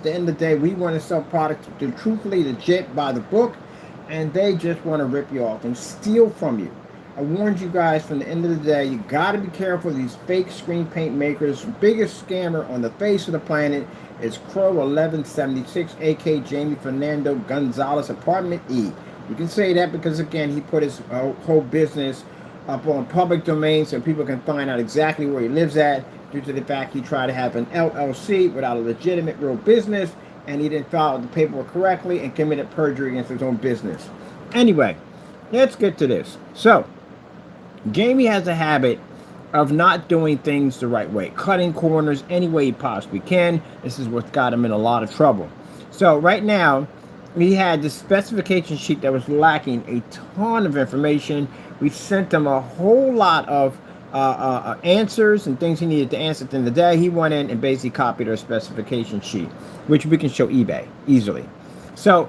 at the end of the day, we want to sell products that are truthfully legit by the book, and they just want to rip you off and steal from you. I warned you guys from the end of the day, you got to be careful of these fake screen paint makers. The biggest scammer on the face of the planet is Crow1176, aka Jamie Fernando Gonzalez, Apartment E. You can say that because, again, he put his whole business up on public domain so people can find out exactly where he lives at, due to the fact he tried to have an LLC without a legitimate real business, and he didn't file the paperwork correctly and committed perjury against his own business. Anyway, let's get to this. So, Jamie has a habit of not doing things the right way, cutting corners any way he possibly can. This is what got him in a lot of trouble. So right now, we had the specification sheet that was lacking a ton of information. We sent him a whole lot of answers and things he needed to answer at the end of the day. He went in and basically copied our specification sheet, which we can show eBay easily. So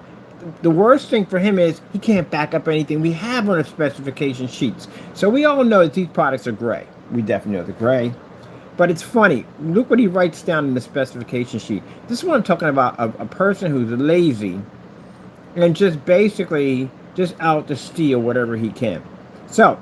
the worst thing for him is he can't back up anything we have on the specification sheets. So we all know that these products are gray. We definitely know they're gray. But it's funny. Look what he writes down in the specification sheet. This is what I'm talking about, a person who's lazy and just basically just out to steal whatever he can. So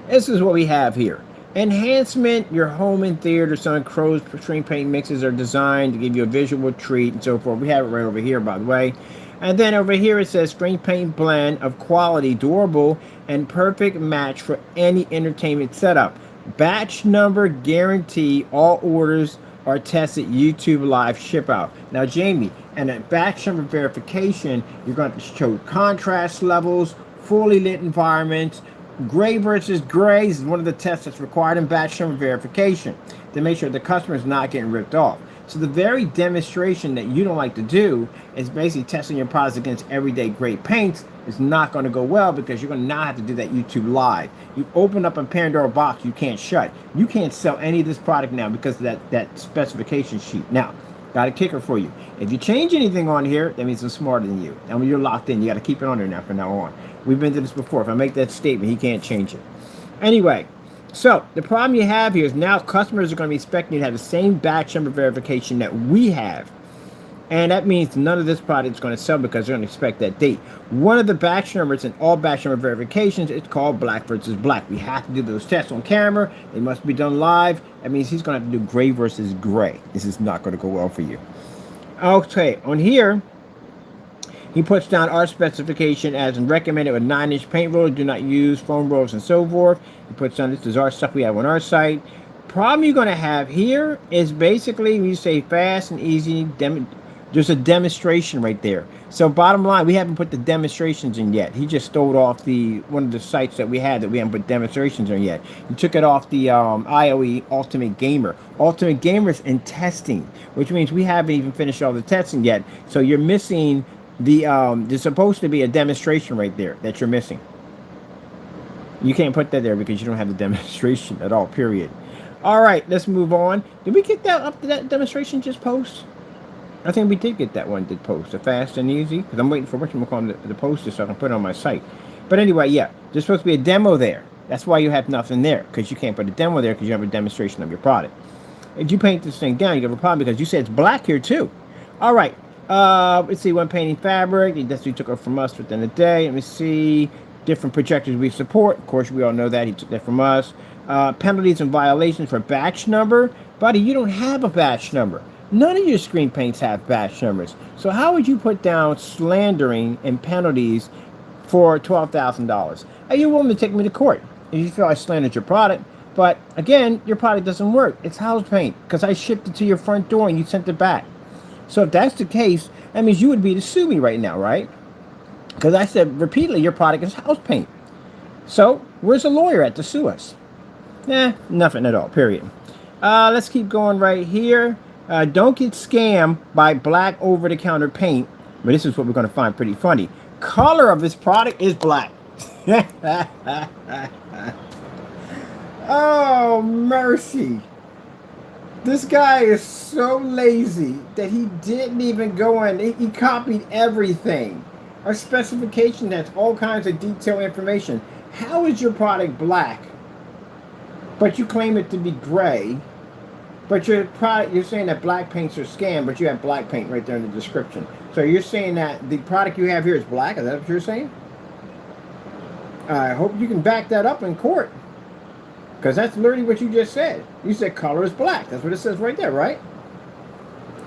this is what we have here. Enhancement, your home and theater, some Crow's screen paint mixes are designed to give you a visual treat and so forth. We have it right over here, by the way. And then over here it says screen paint blend of quality, durable, and perfect match for any entertainment setup. Batch number guarantee. All orders are tested YouTube live ship out. Now, Jamie, and at batch number verification, you're going to show contrast levels, fully lit environments. Gray versus gray is one of the tests that's required in batch number verification to make sure the customer is not getting ripped off. So the very demonstration that you don't like to do is basically testing your products against everyday great paints is not going to go well, because you're going to now have to do that YouTube live. You open up a Pandora box you can't shut. You can't sell any of this product now because of that specification sheet. Now, got a kicker for you. If you change anything on here, that means I'm smarter than you. And when you're locked in, you got to keep it on there now from now on. We've been to this before. If I make that statement, he can't change it. Anyway, so the problem you have here is now customers are going to be expecting you to have the same batch number verification that we have. And that means none of this product is going to sell because they're going to expect that date. One of the batch numbers in all batch number verifications is called black versus black. We have to do those tests on camera. They must be done live. That means he's going to have to do gray versus gray. This is not going to go well for you. Okay, on here, he puts down our specification as recommended with 9-inch paint rollers. Do not use foam rollers and so forth. He puts down this is our stuff we have on our site. Problem you're going to have here is basically when you say fast and easy, there's a demonstration right there. So bottom line, we haven't put the demonstrations in yet. He just stole off one of the sites that we had that we haven't put demonstrations in yet. He took it off the IOE Ultimate Gamer. Ultimate Gamer is in testing, which means we haven't even finished all the testing yet. So you're missing there's supposed to be a demonstration right there that you're missing. You can't put that there because you don't have the demonstration at all, period. All right, let's move on. Did we get that up to that demonstration just post? I think we did get that one did post, the fast and easy, because I'm waiting for whatchamacallit to post it so I can put it on my site. But anyway, yeah, there's supposed to be a demo there. That's why you have nothing there, because you can't put a demo there because you have a demonstration of your product. If you paint this thing down, you have a problem because you said it's black here too. All right, let's see, when painting fabric, that's what he took it from us within the day. Let me see, different projectors we support. Of course, we all know that. He took that from us. Penalties and violations for batch number. Buddy, you don't have a batch number. None of your screen paints have batch numbers. So how would you put down slandering and penalties for $12,000? Are you willing to take me to court if you feel I slandered your product? But again, your product doesn't work. It's house paint because I shipped it to your front door and you sent it back. So if that's the case, that means you would be to sue me right now, right? Because I said repeatedly your product is house paint. So where's the lawyer at to sue us? Nothing at all, period. Let's keep going right here. Don't get scammed by black over-the-counter paint. But this is what we're going to find pretty funny. Color of this product is black. Oh, mercy. This guy is so lazy that he didn't even go in. He copied everything. Our specification has all kinds of detailed information. How is your product black, but you claim it to be gray? But you're saying that black paints are scam, but you have black paint right there in the description. So you're saying that the product you have here is black? Is that what you're saying? I hope you can back that up in court. Because that's literally what you just said. You said color is black. That's what it says right there, right?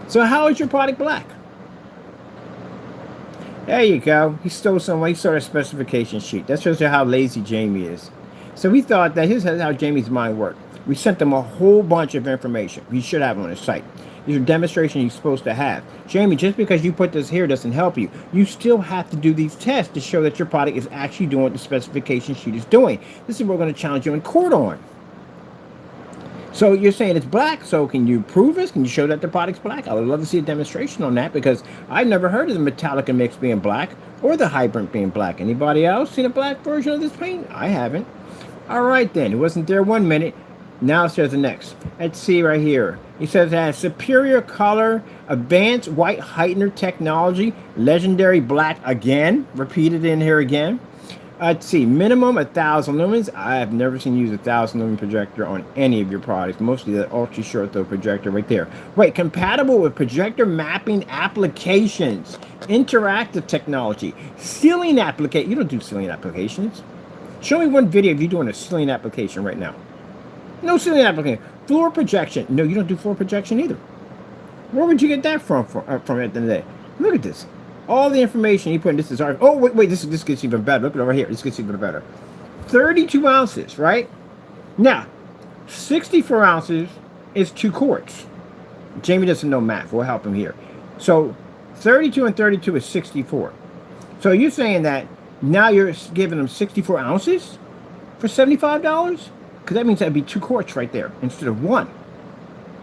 So how is your product black? There you go. He stole someone. He stole a specification sheet. That shows you how lazy Jamie is. So we thought that here's how Jamie's mind worked. We sent them a whole bunch of information. You should have on his site. These are demonstrations you're supposed to have. Jamie, just because you put this here doesn't help you. You still have to do these tests to show that your product is actually doing what the specification sheet is doing. This is what we're going to challenge you in court on. So you're saying it's black, so can you prove this? Can you show that the product's black? I would love to see a demonstration on that because I've never heard of the Metallica mix being black or the Hybrant being black. Anybody else seen a black version of this paint? I haven't. All right then, it wasn't there 1 minute. Now it says the next. Let's see right here. He says it has superior color, advanced white heightener technology, legendary black again, repeated in here again. Let's see, minimum 1,000 lumens. I have never seen you use a 1,000 lumen projector on any of your products, mostly the ultra short throw projector right there. Right, compatible with projector mapping applications, interactive technology, ceiling application. You don't do ceiling applications. Show me one video of you doing a ceiling application right now. No ceiling application. Floor projection. No, you don't do floor projection either. Where would you get that from at the end of the day? Look at this. All the information you put in this is our. Oh, wait, this gets even better. Look at over here. This gets even better. 32 ounces, right? Now, 64 ounces is 2 quarts. Jamie doesn't know math. We'll help him here. So, 32 and 32 is 64. So, you're saying that now you're giving them 64 ounces for $75? Because that means that'd be 2 quarts right there instead of 1.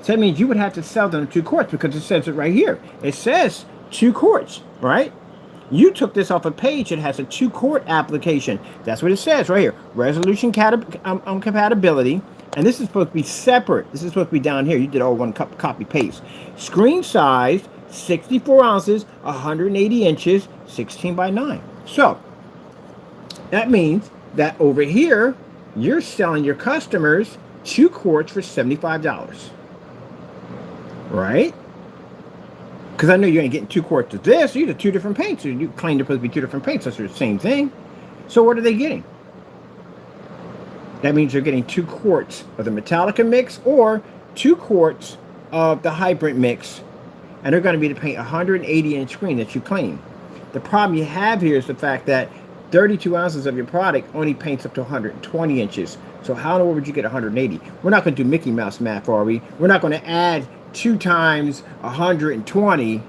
So that means you would have to sell them 2 quarts because it says it right here. It says 2 quarts, right? You took this off a page that has a 2 quart application. That's what it says right here. Resolution compatibility. And this is supposed to be separate. This is supposed to be down here. You did all one copy paste. Screen size, 64 ounces, 180 inches, 16 by 9. So that means that over here, you're selling your customers 2 quarts for $75. Right? Because I know you ain't getting 2 quarts of this. These are 2 different paints. You claim they're supposed to be 2 different paints. That's the same thing. So what are they getting? That means you're getting 2 quarts of the Metallica mix or 2 quarts of the Hybrant mix. And they're going to be to paint a 180-inch screen that you claim. The problem you have here is the fact that 32 ounces of your product only paints up to 120 inches. So how in the world would you get 180? We're not going to do Mickey Mouse math, are we? We're not going to add 2 times 120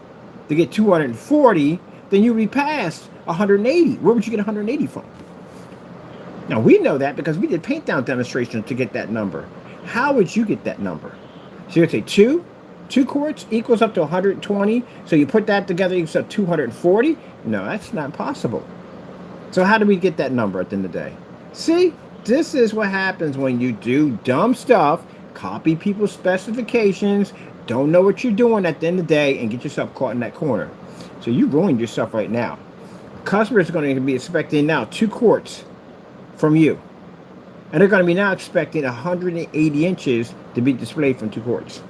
to get 240. Then you'll be past 180. Where would you get 180 from? Now, we know that because we did paint down demonstrations to get that number. How would you get that number? So you'd say 2 quarts equals up to 120. So you put that together, equals up 240. No, that's not possible. So how do we get that number at the end of the day? See, this is what happens when you do dumb stuff, copy people's specifications, don't know what you're doing at the end of the day, and get yourself caught in that corner. So you ruined yourself right now. Customers are going to be expecting now 2 quarts from you. And they're going to be now expecting 180 inches to be displayed from 2 quarts.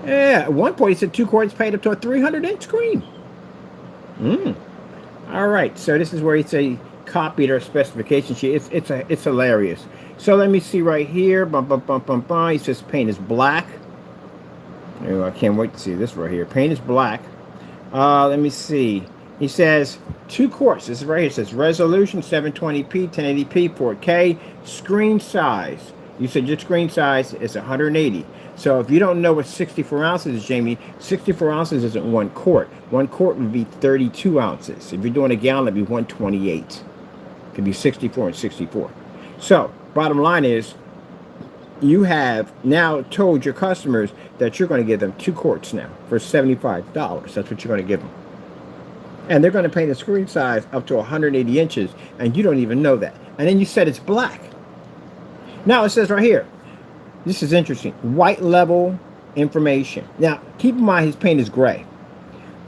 Yeah, at one point he said 2 quarts paid up to a 300-inch screen. All right, so this is where he say copied our specification sheet. It's hilarious. So let me see right here. He says paint is black. Oh, I can't wait to see this right here. Paint is black. Let me see. He says 2 quarts. This is right here. It says resolution 720p, 1080p, 4K. Screen size. You said your screen size is 180. So if you don't know what 64 ounces is, Jamie, 64 ounces isn't 1 quart. 1 quart would be 32 ounces. If you're doing a gallon, it'd be 128. It could be 64 and 64. So bottom line is, you have now told your customers that you're going to give them 2 quarts now for $75. That's what you're going to give them. And they're going to paint a screen size up to 180 inches, and you don't even know that. And then you said it's black. Now it says right here, this is interesting, white level information. Now, keep in mind his paint is gray.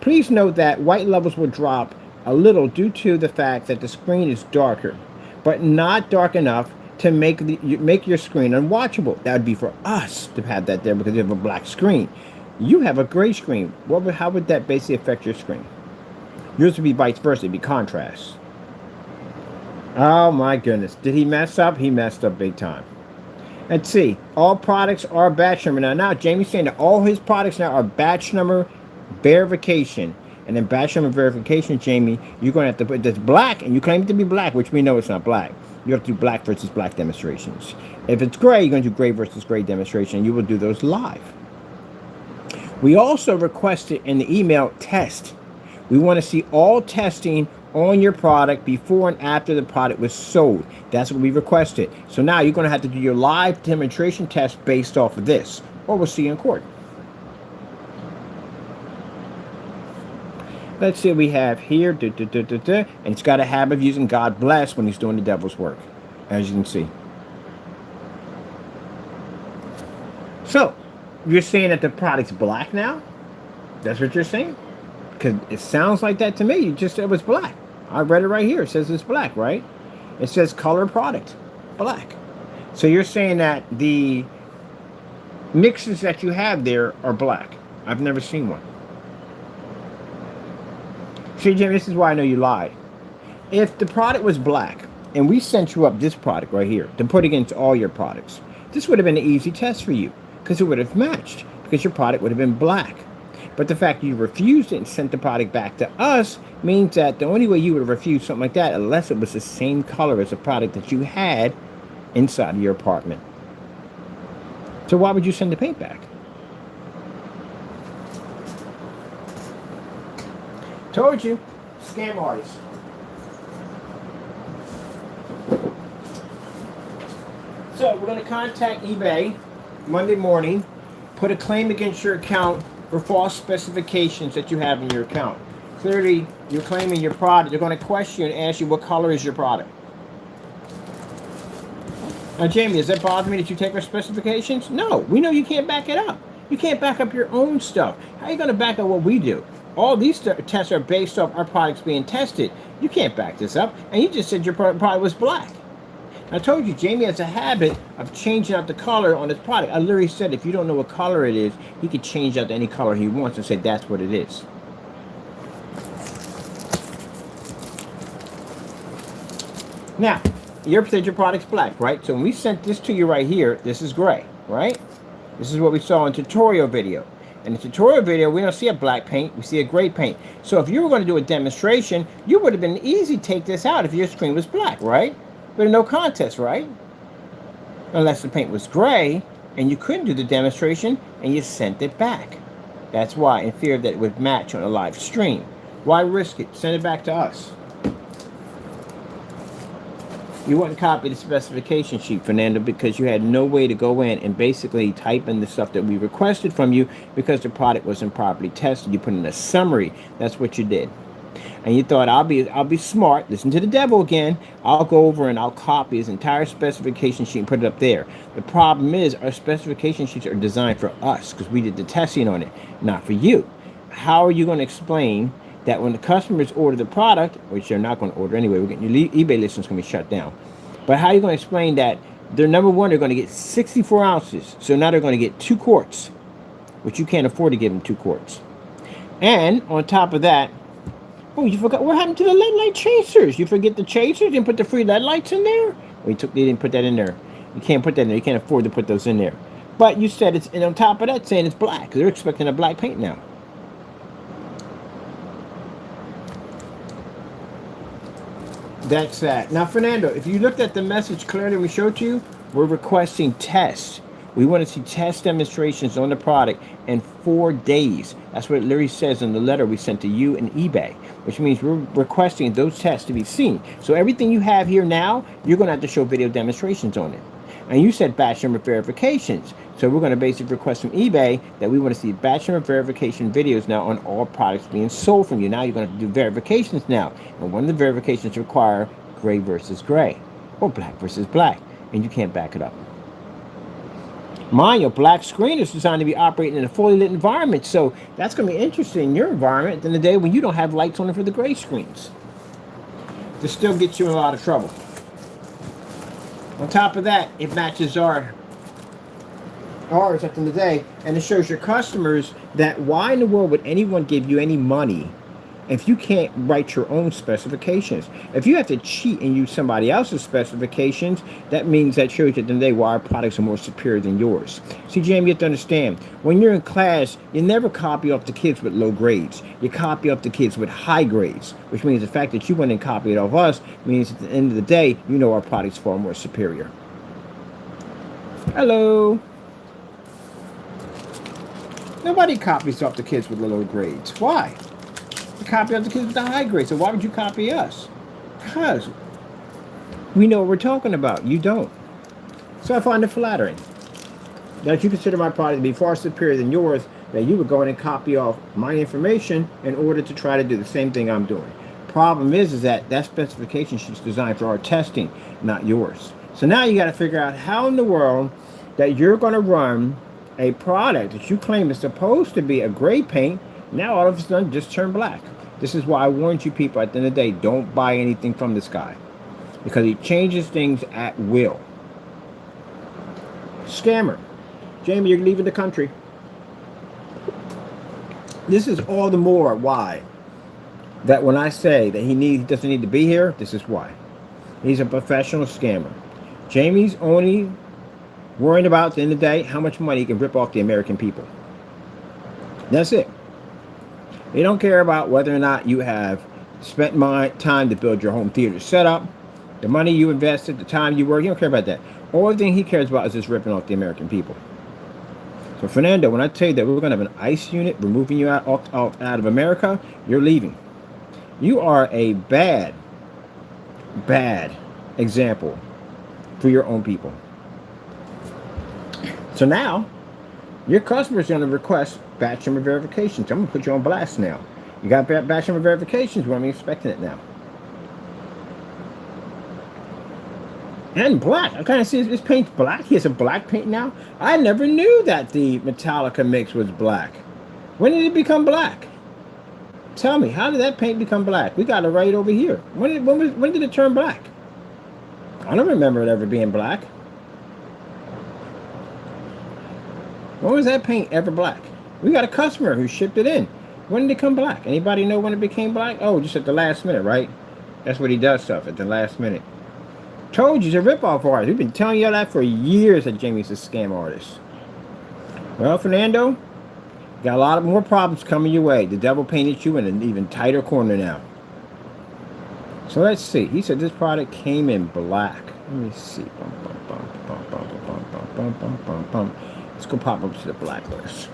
Please note that white levels will drop a little due to the fact that the screen is darker, but not dark enough to make your screen unwatchable. That would be for us to have that there because you have a black screen. You have a gray screen. How would that basically affect your screen? Yours would be vice versa. It'd be contrast. Oh my goodness. Did he mess up? He messed up big time. Let's see. All products are batch number. Now Jamie's saying that all his products now are batch number verification. And then batch number verification, Jamie, you're going to have to put this black, and you claim it to be black, which we know it's not black. You have to do black versus black demonstrations. If it's gray, you're going to do gray versus gray demonstration, and you will do those live. We also requested in the email test. We want to see all testing on your product before and after the product was sold. That's what we requested. So now you're going to have to do your live demonstration test based off of this, or we'll see you in court. Let's see what we have here. And it's got a habit of using God bless when he's doing the devil's work, as you can see. So, you're saying that the product's black now? That's what you're saying? Because it sounds like that to me. You just said it was black. I read it right here. It says it's black, right? It says color product, black. So you're saying that the mixes that you have there are black. I've never seen one. See, Jim, this is why I know you lied. If the product was black, and we sent you up this product right here to put against all your products, this would have been an easy test for you, because it would have matched, because your product would have been black. But the fact you refused it and sent the product back to us means that the only way you would have refused something like that, unless it was the same color as the product that you had inside of your apartment. So why would you send the paint back? Told you, scam artists. So we're going to contact eBay Monday morning, put a claim against your account for false specifications that you have in your account. Clearly, you're claiming your product. They're going to question you and ask you what color is your product. Now, Jamie, does that bother me that you take our specifications? No, we know you can't back it up. You can't back up your own stuff. How are you going to back up what we do? All these tests are based off our products being tested. You can't back this up. And you just said your product was black. I told you, Jamie has a habit of changing out the color on his product. I literally said if you don't know what color it is, he could change out to any color he wants and say that's what it is. Now, you said your product's black, right? So when we sent this to you right here, this is gray, right? This is what we saw in tutorial video. In the tutorial video, we don't see a black paint, we see a gray paint. So if you were going to do a demonstration, you would have been easy to take this out if your screen was black, right? But no contest, right? Unless the paint was gray and you couldn't do the demonstration and you sent it back. That's why, in fear that it would match on a live stream. Why risk it? Send it back to us. You wouldn't copy the specification sheet, Fernando, because you had no way to go in and basically type in the stuff that we requested from you because the product wasn't properly tested. You put in a summary. That's what you did. And you thought, I'll be smart. Listen to the devil again. I'll go over and I'll copy his entire specification sheet and put it up there. The problem is our specification sheets are designed for us because we did the testing on it, not for you. How are you going to explain that when the customers order the product, which they're not going to order anyway, we're getting your eBay listing's going to be shut down. But how are you going to explain that they're, number one, they're going to get 64 ounces. So now they're going to get 2 quarts, which you can't afford to give them 2 quarts. And on top of that, oh, you forgot what happened to the LED light chasers. You forget the chasers and put the free LED lights in there? Well, they didn't put that in there. You can't put that in there. You can't afford to put those in there. But you said it's, and on top of that, saying it's black. They're expecting a black paint now. That's that. Now, Fernando, if you looked at the message clearly we showed you, we're requesting tests. We want to see test demonstrations on the product in 4 days. That's what it literally says in the letter we sent to you and eBay, which means we're requesting those tests to be seen. So everything you have here now, you're going to have to show video demonstrations on it. And you said batch number verifications. So we're going to basically request from eBay that we want to see batch number verification videos now on all products being sold from you. Now you're going to have to do verifications now. And one of the verifications require gray versus gray or black versus black. And you can't back it up. Mind your black screen is designed to be operating in a fully lit environment. So that's going to be interesting in your environment than the day when you don't have lights on it for the gray screens. This still gets you in a lot of trouble. On top of that, it matches ours at the end of the day, and it shows your customers that why in the world would anyone give you any money if you can't write your own specifications? If you have to cheat and use somebody else's specifications, that means that shows you at the end of the day why our products are more superior than yours. See, Jamie, you have to understand, when you're in class, you never copy off the kids with low grades. You copy off the kids with high grades, which means the fact that you went and copied off us means at the end of the day, you know our product's far more superior. Hello. Nobody copies off the kids with the low grades. Why? You copy off the kids with the high grades. So why would you copy us? Because we know what we're talking about. You don't. So I find it flattering that you consider my product to be far superior than yours, that you would go in and copy off my information in order to try to do the same thing I'm doing. Problem is that specification sheet's designed for our testing, not yours. So now you got to figure out how in the world that you're going to run a product that you claim is supposed to be a gray paint, now all of a sudden just turn black. This is why I warned you people at the end of the day, don't buy anything from this guy, because he changes things at will. Scammer. Jamie, you're leaving the country. This is all the more why that when I say that he doesn't need to be here, this is why. He's a professional scammer. Jamie's only worrying about, at the end of the day, how much money he can rip off the American people. That's it. They don't care about whether or not you have spent time to build your home theater setup, the money you invested, the time you worked. He don't care about that. Only thing he cares about is just ripping off the American people. So, Fernando, when I tell you that we're going to have an ICE unit removing you out of America, you're leaving. You are a bad example for your own people. So now, your customer's going to request batch number verifications. I'm going to put you on blast now. You got batch number verifications. Well, I'm expecting it now. And black. I kind of see this paint's black. He has a black paint now. I never knew that the Metallica mix was black. When did it become black? Tell me, how did that paint become black? We got it right over here. When did it turn black? I don't remember it ever being black. When was that paint ever black? We got a customer who shipped it in. When did it come black? Anybody know when it became black? Oh, just at the last minute, right? That's what he does stuff, at the last minute. Told you, he's a rip-off artist. We've been telling you that for years, that Jamie's a scam artist. Well, Fernando, got a lot of more problems coming your way. The devil painted you in an even tighter corner now. So let's see. He said this product came in black. Let me see. Let's go pop up to the blacklist.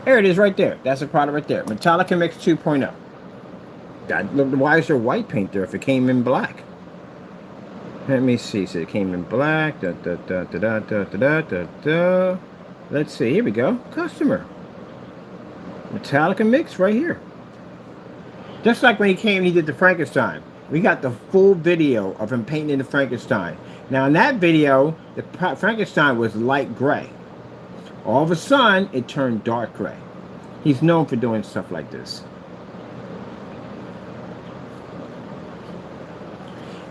There it is right there. That's the product right there. Metallica Mix 2.0. Why is there white paint there if it came in black? Let me see. So it came in black. Let's see. Here we go. Customer. Metallica Mix right here. Just like when he came and he did the Frankenstein. We got the full video of him painting the Frankenstein. Now in that video, the Frankenstein was light gray. All of a sudden, it turned dark gray. He's known for doing stuff like this.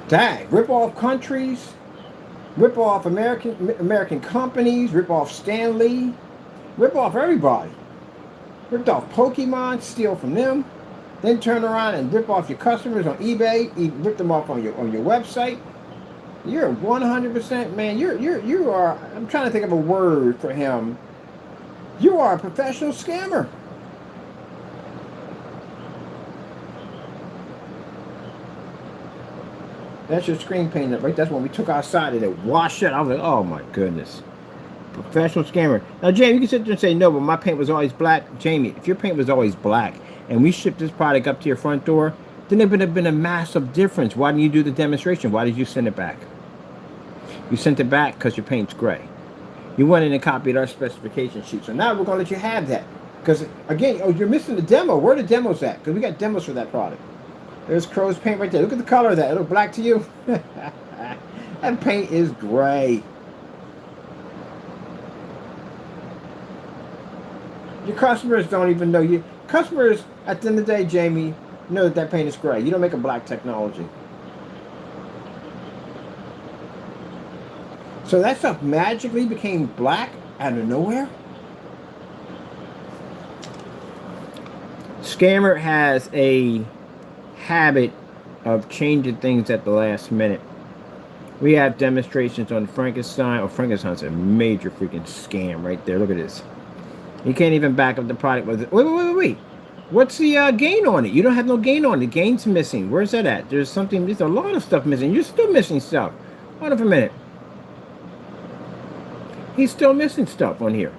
Dang, rip off countries, rip off American companies, rip off Stan Lee, rip off everybody. Ripped off Pokemon, steal from them. Then turn around and rip off your customers on eBay, rip them off on your website. You're 100%, man. You are. I'm trying to think of a word for him. You are a professional scammer. That's your screen painting, right? That's when we took outside and it washed it. I was like, oh my goodness. Professional scammer. Now, Jamie, you can sit there and say, no, but my paint was always black. Jamie, if your paint was always black and we shipped this product up to your front door, then there would have been a massive difference. Why didn't you do the demonstration? Why did you send it back? You sent it back because your paint's gray. You went in and copied our specification sheet. So now we're going to let you have that. Because, again, oh, you're missing the demo. Where are the demos at? Because we got demos for that product. There's Crow's paint right there. Look at the color of that. It look black to you? That paint is gray. Your customers don't even know you. Customers, at the end of the day, Jamie, know that that paint is gray. You don't make a black technology. So that stuff magically became black out of nowhere? Scammer has a habit of changing things at the last minute. We have demonstrations on Frankenstein. Oh, Frankenstein's a major freaking scam right there. Look at this. You can't even back up the product with it. Wait. What's the gain on it? You don't have no gain on it. The gain's missing. Where's that at? There's a lot of stuff missing. You're still missing stuff. Hold on for a minute. He's still missing stuff on here.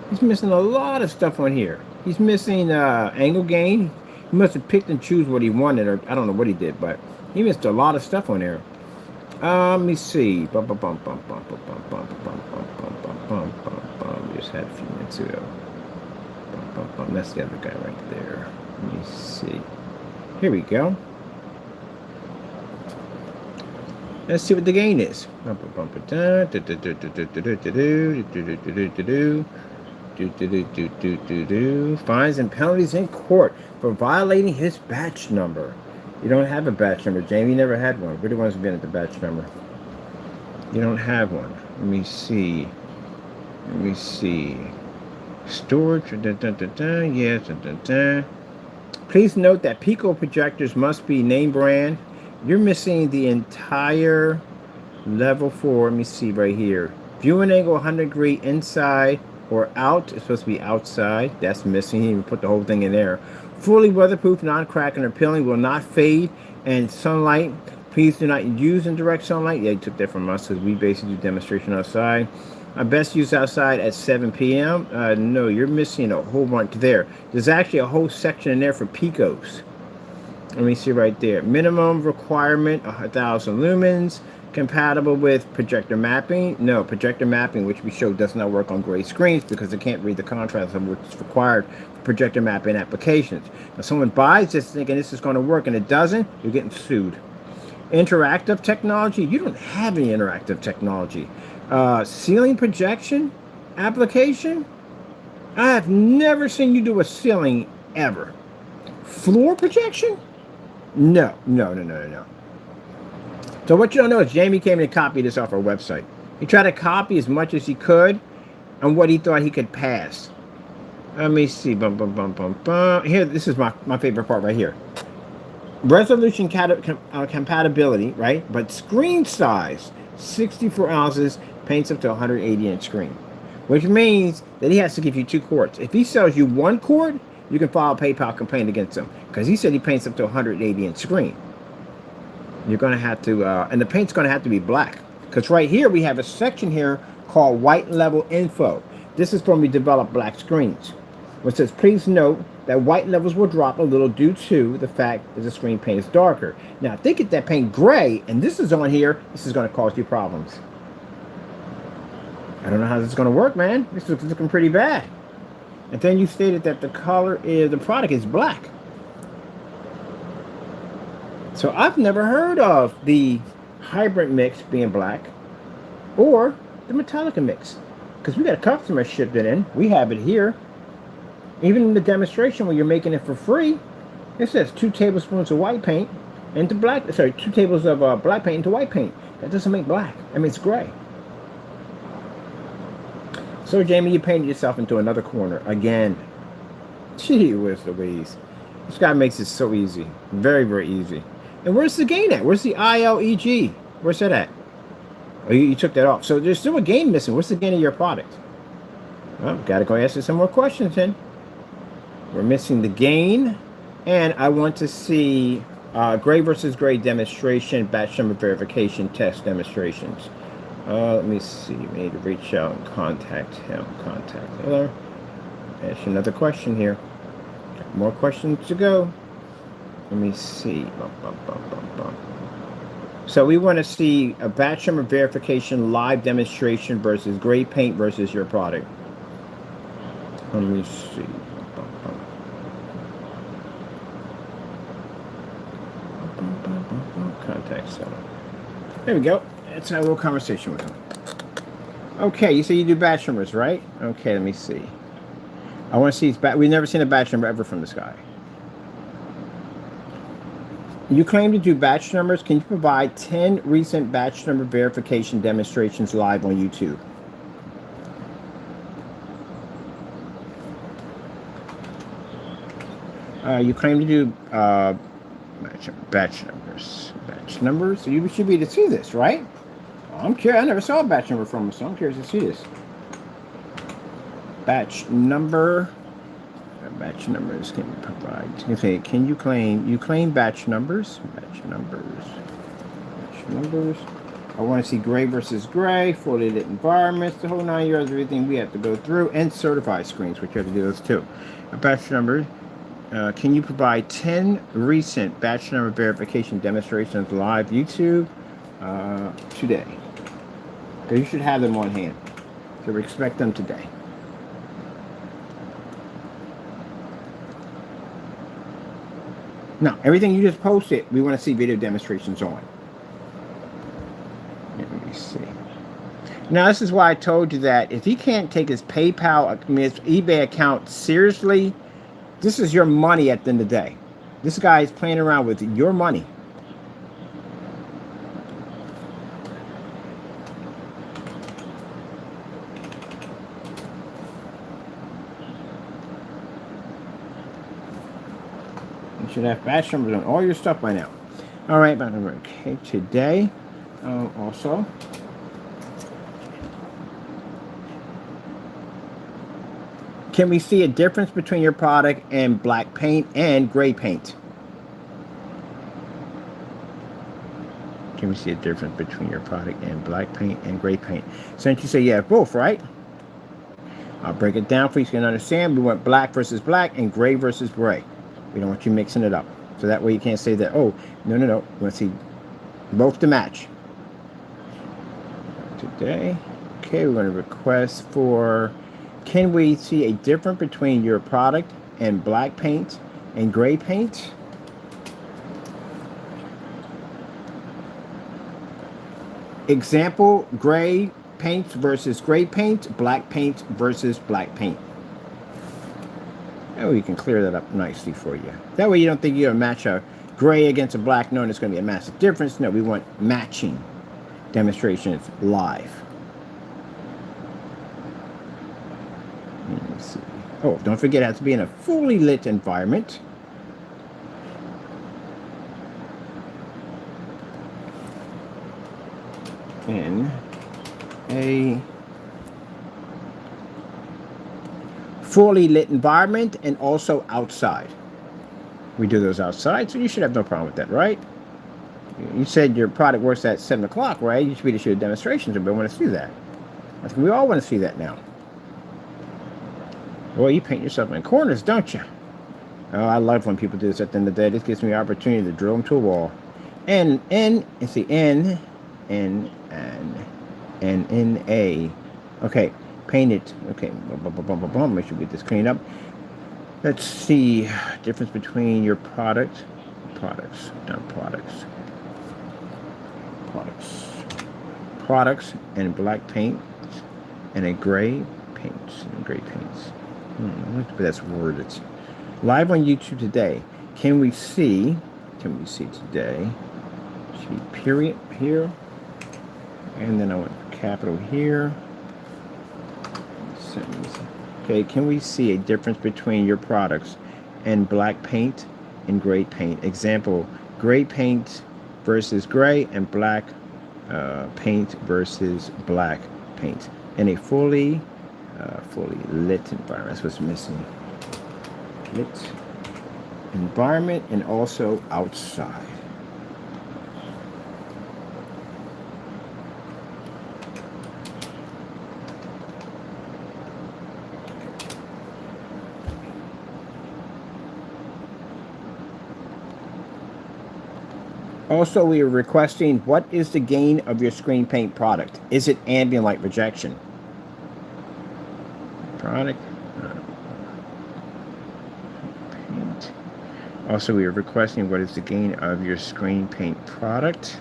He's missing a lot of stuff on here. He's missing angle gain. He must have picked and choose what he wanted, or I don't know what he did, but he missed a lot of stuff on there. Let me see. Just had a few minutes ago. That's the other guy right there. Let me see. Here we go. Let's see what the gain is. Fines and penalties in court for violating his batch number. You don't have a batch number, Jamie. You never had one. We're the ones who've been at the batch number. You don't have one. Let me see. Storage. Yes. Please note that Pico projectors must be name brand. You're missing the entire level 4. Let me see right here. Viewing angle 100 degree inside or out. It's supposed to be outside. That's missing. He even put the whole thing in there. Fully weatherproof, non-cracking or peeling, will not fade and sunlight. Please do not use in direct sunlight. Yeah, you took that from us because we basically do demonstration outside. Best use outside at 7 p.m. No, you're missing a whole bunch there. There's actually a whole section in there for picos. Let me see right there. Minimum requirement, 1,000 lumens. Compatible with projector mapping. No, projector mapping, which we showed, does not work on gray screens because it can't read the contrast of what's required for projector mapping applications. Now, someone buys this thinking this is going to work and it doesn't, you're getting sued. Interactive technology. You don't have any interactive technology. Ceiling projection application. I have never seen you do a ceiling ever. Floor projection? No. So what you don't know is Jamie came in and copied this off our website. He tried to copy as much as he could on what he thought he could pass. Let me see. Here, this is my favorite part right here. Resolution compatibility, right? But screen size, 64 ounces, paints up to 180 inch screen. Which means that he has to give you 2 quarts. If he sells you 1 quart, you can file a PayPal complaint against him. Because he said he paints up to 180 inch screen. You're going to have to, and the paint's going to have to be black. Because right here we have a section here called white level info. This is when we develop black screens. Which says, please note that white levels will drop a little due to the fact that the screen paint is darker. Now, if they get that paint gray, and this is on here, this is going to cause you problems. I don't know how this is going to work, man. This is looking pretty bad. And then you stated that the product is black. So I've never heard of the hybrid mix being black or the Metallica mix. Because we got a customer shipped it in. We have it here. Even in the demonstration where you're making it for free, it says 2 tablespoons of white paint into black. Sorry, 2 tables of black paint into white paint. That doesn't make black. I mean, it's gray. So, Jamie, you painted yourself into another corner again. Gee whiz Louise. This guy makes it so easy. Very, very easy. And where's the gain at? Where's the ILEG? Where's that at? Oh, you took that off. So there's still a gain missing. What's the gain of your product? Well, got to go ask you some more questions then. We're missing the gain. And I want to see gray versus gray demonstration, batch number verification test demonstrations. Let me see. We need to reach out and contact him. Contact Miller. There's another question here. More questions to go. Let me see. So we want to see a batch number verification live demonstration versus gray paint versus your product. Let me see. Contact center. There we go. Let's have a little conversation with him. Okay, you say you do batch numbers, right? Okay, let me see. I want to see his batch. We've never seen a batch number ever from this guy. You claim to do batch numbers. Can you provide 10 recent batch number verification demonstrations live on YouTube? You claim to do batch numbers. Batch numbers. So you should be able to see this, right? I'm curious. I never saw a batch number from us, so I'm curious to see this. Batch number. Batch numbers can you provide. Okay, can you claim batch numbers? Batch numbers. Batch numbers. I want to see gray versus gray, fully lit environments, the whole 9 yards, everything we have to go through, and certified screens, which you have to do those too. A batch number. Can you provide 10 recent batch number verification demonstrations live YouTube today? Because you should have them on hand. So we expect them today. Now, everything you just posted, we want to see video demonstrations on. Let me see. Now, this is why I told you that if he can't take his PayPal, his eBay account seriously, this is your money at the end of the day. This guy is playing around with your money. You should have batch numbers on all your stuff by now. All right, batch number. Okay, today, also. Can we see a difference between your product and black paint and gray paint? Can we see a difference between your product and black paint and gray paint? Since you say you have both, right? I'll break it down for you so you can understand. We want black versus black and gray versus gray. We don't want you mixing it up. So that way you can't say that, oh, no. We want to see both to match. Today, okay, we're going to request for, can we see a difference between your product and black paint and gray paint? Example, gray paint versus gray paint, black paint versus black paint. And we can clear that up nicely for you. That way you don't think you're going to match a gray against a black, knowing it's going to be a massive difference. No, we want matching demonstrations live. Let me see. Oh, don't forget it has to be in a fully lit environment. In a fully lit environment and also outside. We do those outside, so you should have no problem with that, right? You said your product works at 7 o'clock, right? You should be able to shoot demonstrations, but we want to see that. I think we all want to see that now. Well, you paint yourself in corners, don't you? Oh, I love when people do this at the end of the day. This gives me the opportunity to drill them to a wall. N, it's the N, A. Okay, paint it. Okay, make sure we get this cleaned up. Let's see, difference between your products, and black paint and a gray paints. That's worded. Live on YouTube today. Can we see today? Should be period here, and then I want capital here. Okay, can we see a difference between your products and black paint and gray paint? Example, gray paint versus gray and black paint versus black paint in a fully lit environment. That's what's missing. Lit environment and also outside. Also, we are requesting, what is the gain of your screen paint product? Is it ambient light rejection? Product. Paint. Also, we are requesting, what is the gain of your screen paint product?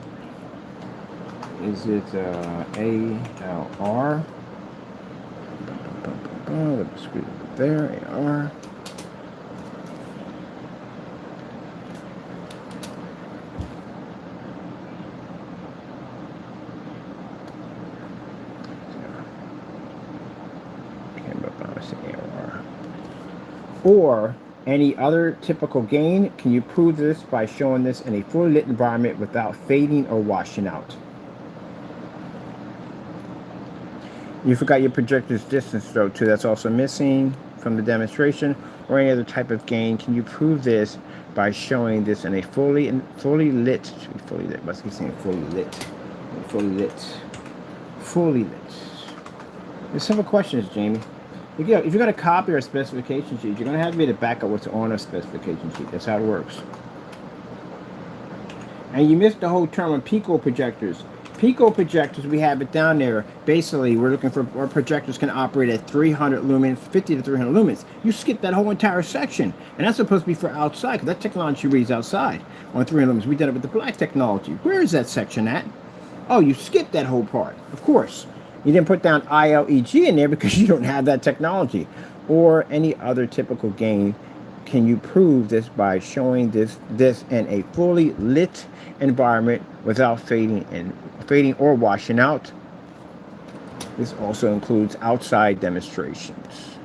Is it ALR? Let me screw it there, AR. or any other typical gain. Can you prove this by showing this in a fully lit environment without fading or washing out? You forgot your projector's distance though too. That's also missing from the demonstration. Or any other type of gain. Can you prove this by showing this in a fully lit? Fully lit. Must be saying fully lit. Fully lit. Fully lit. There's several questions, Jamie. If you're going to copy our specification sheet, you're going to have to be able to back up what's on our specification sheet. That's how it works. And you missed the whole term of pico projectors. Pico projectors, we have it down there. Basically, we're looking for our projectors can operate at 300 lumens, 50 to 300 lumens. You skip that whole entire section. And that's supposed to be for outside, because that technology reads outside on 300 lumens. We did it with the black technology. Where is that section at? Oh, you skipped that whole part. Of course. You didn't put down ILEG in there because you don't have that technology. Or any other typical gain. Can you prove this by showing this in a fully lit environment without fading or washing out? This also includes outside demonstrations.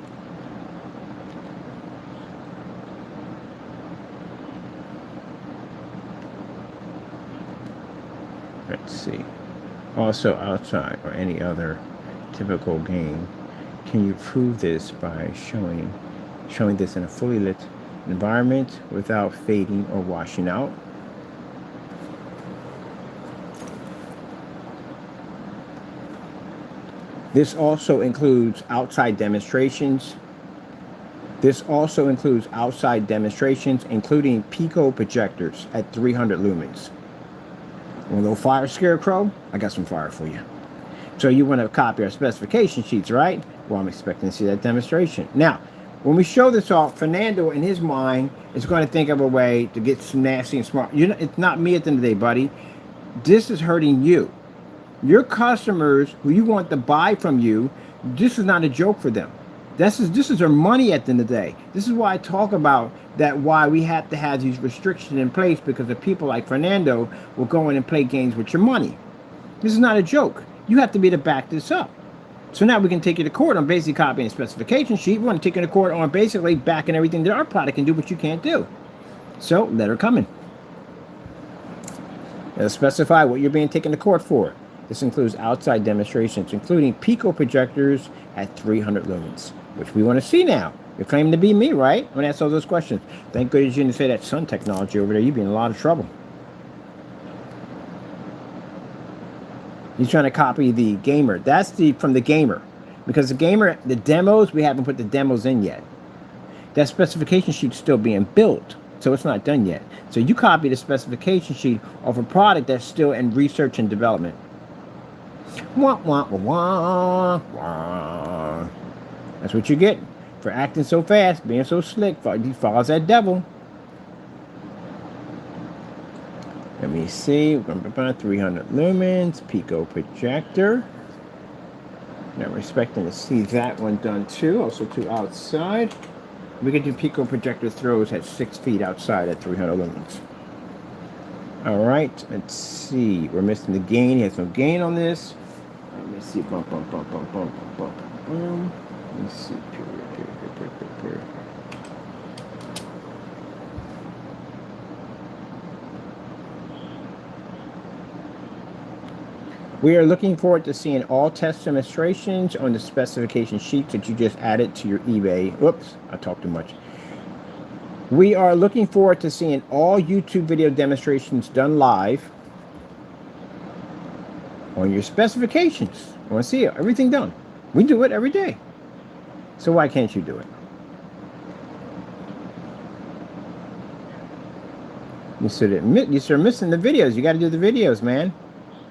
Let's see. Also outside or any other typical gain. Can you prove this by showing this in a fully lit environment without fading or washing out? This also includes outside demonstrations. Including pico projectors at 300 lumens. Want a little fire, Scarecrow? I got some fire for you. So you want to copy our specification sheets, right? Well, I'm expecting to see that demonstration. Now, when we show this off, Fernando, in his mind, is going to think of a way to get some nasty and smart. It's not me at the end of the day, buddy. This is hurting you. Your customers who you want to buy from you, this is not a joke for them. This is their money at the end of the day. This is why I talk about that, why we have to have these restrictions in place, because of people like Fernando will go in and play games with your money. This is not a joke. You have to be able to back this up. So now we can take you to court on basically copying a specification sheet. We want to take you to court on basically backing everything that our product can do, but you can't do. So let her come in. Let's specify what you're being taken to court for. This includes outside demonstrations, including pico projectors at 300 lumens, which we want to see now. You're claiming to be me, right? I'm going to ask all those questions. Thank goodness you didn't say that sun technology over there. You'd be in a lot of trouble. He's trying to copy the gamer. That's from the gamer. Because the gamer, the demos, we haven't put the demos in yet. That specification sheet's still being built. So it's not done yet. So you copy the specification sheet of a product that's still in research and development. Wah, wah, wah, wah. That's what you get for acting so fast, being so slick. He follows that devil. Let me see. We're going to put 300 lumens, pico projector. Now we're expecting to see that one done too. Also to outside. We can do pico projector throws at 6 feet outside at 300 lumens. All right. Let's see. We're missing the gain. He has no gain on this. Let me see. Bump, bump, bump, bump, bump, bump, bump, bump. Let me see. Period. We are looking forward to seeing all test demonstrations on the specification sheets that you just added to your eBay. Whoops, I talked too much. We are looking forward to seeing all YouTube video demonstrations done live on your specifications. I want to see everything done. We do it every day. So why can't you do it? You're missing the videos. You got to do the videos, man.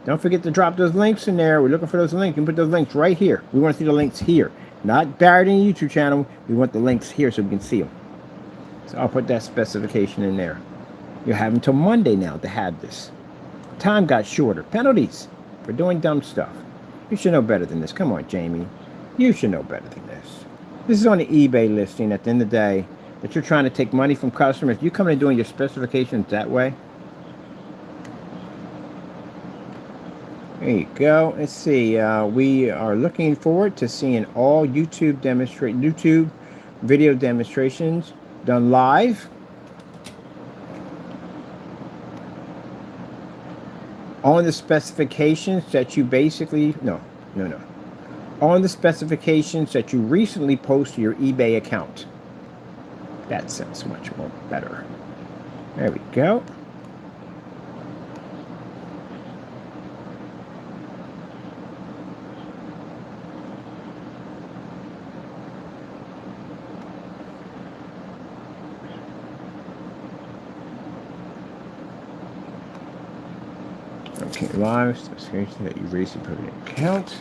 Don't forget to drop those links in there. We're looking for those links. You can put those links right here. We want to see the links here. Not buried in the YouTube channel. We want the links here so we can see them. So I'll put that specification in there. You have until Monday now to have this. Time got shorter. Penalties for doing dumb stuff. You should know better than this. Come on, Jamie. You should know better than this. This is on the eBay listing at the end of the day that you're trying to take money from customers. You come in doing your specifications that way. There you go. Let's see. We are looking forward to seeing all YouTube video demonstrations done live on the specifications that you basically no on the specifications that you recently post to your eBay account. That sounds much more better. There we go. Okay, live specification that you recently put in your account.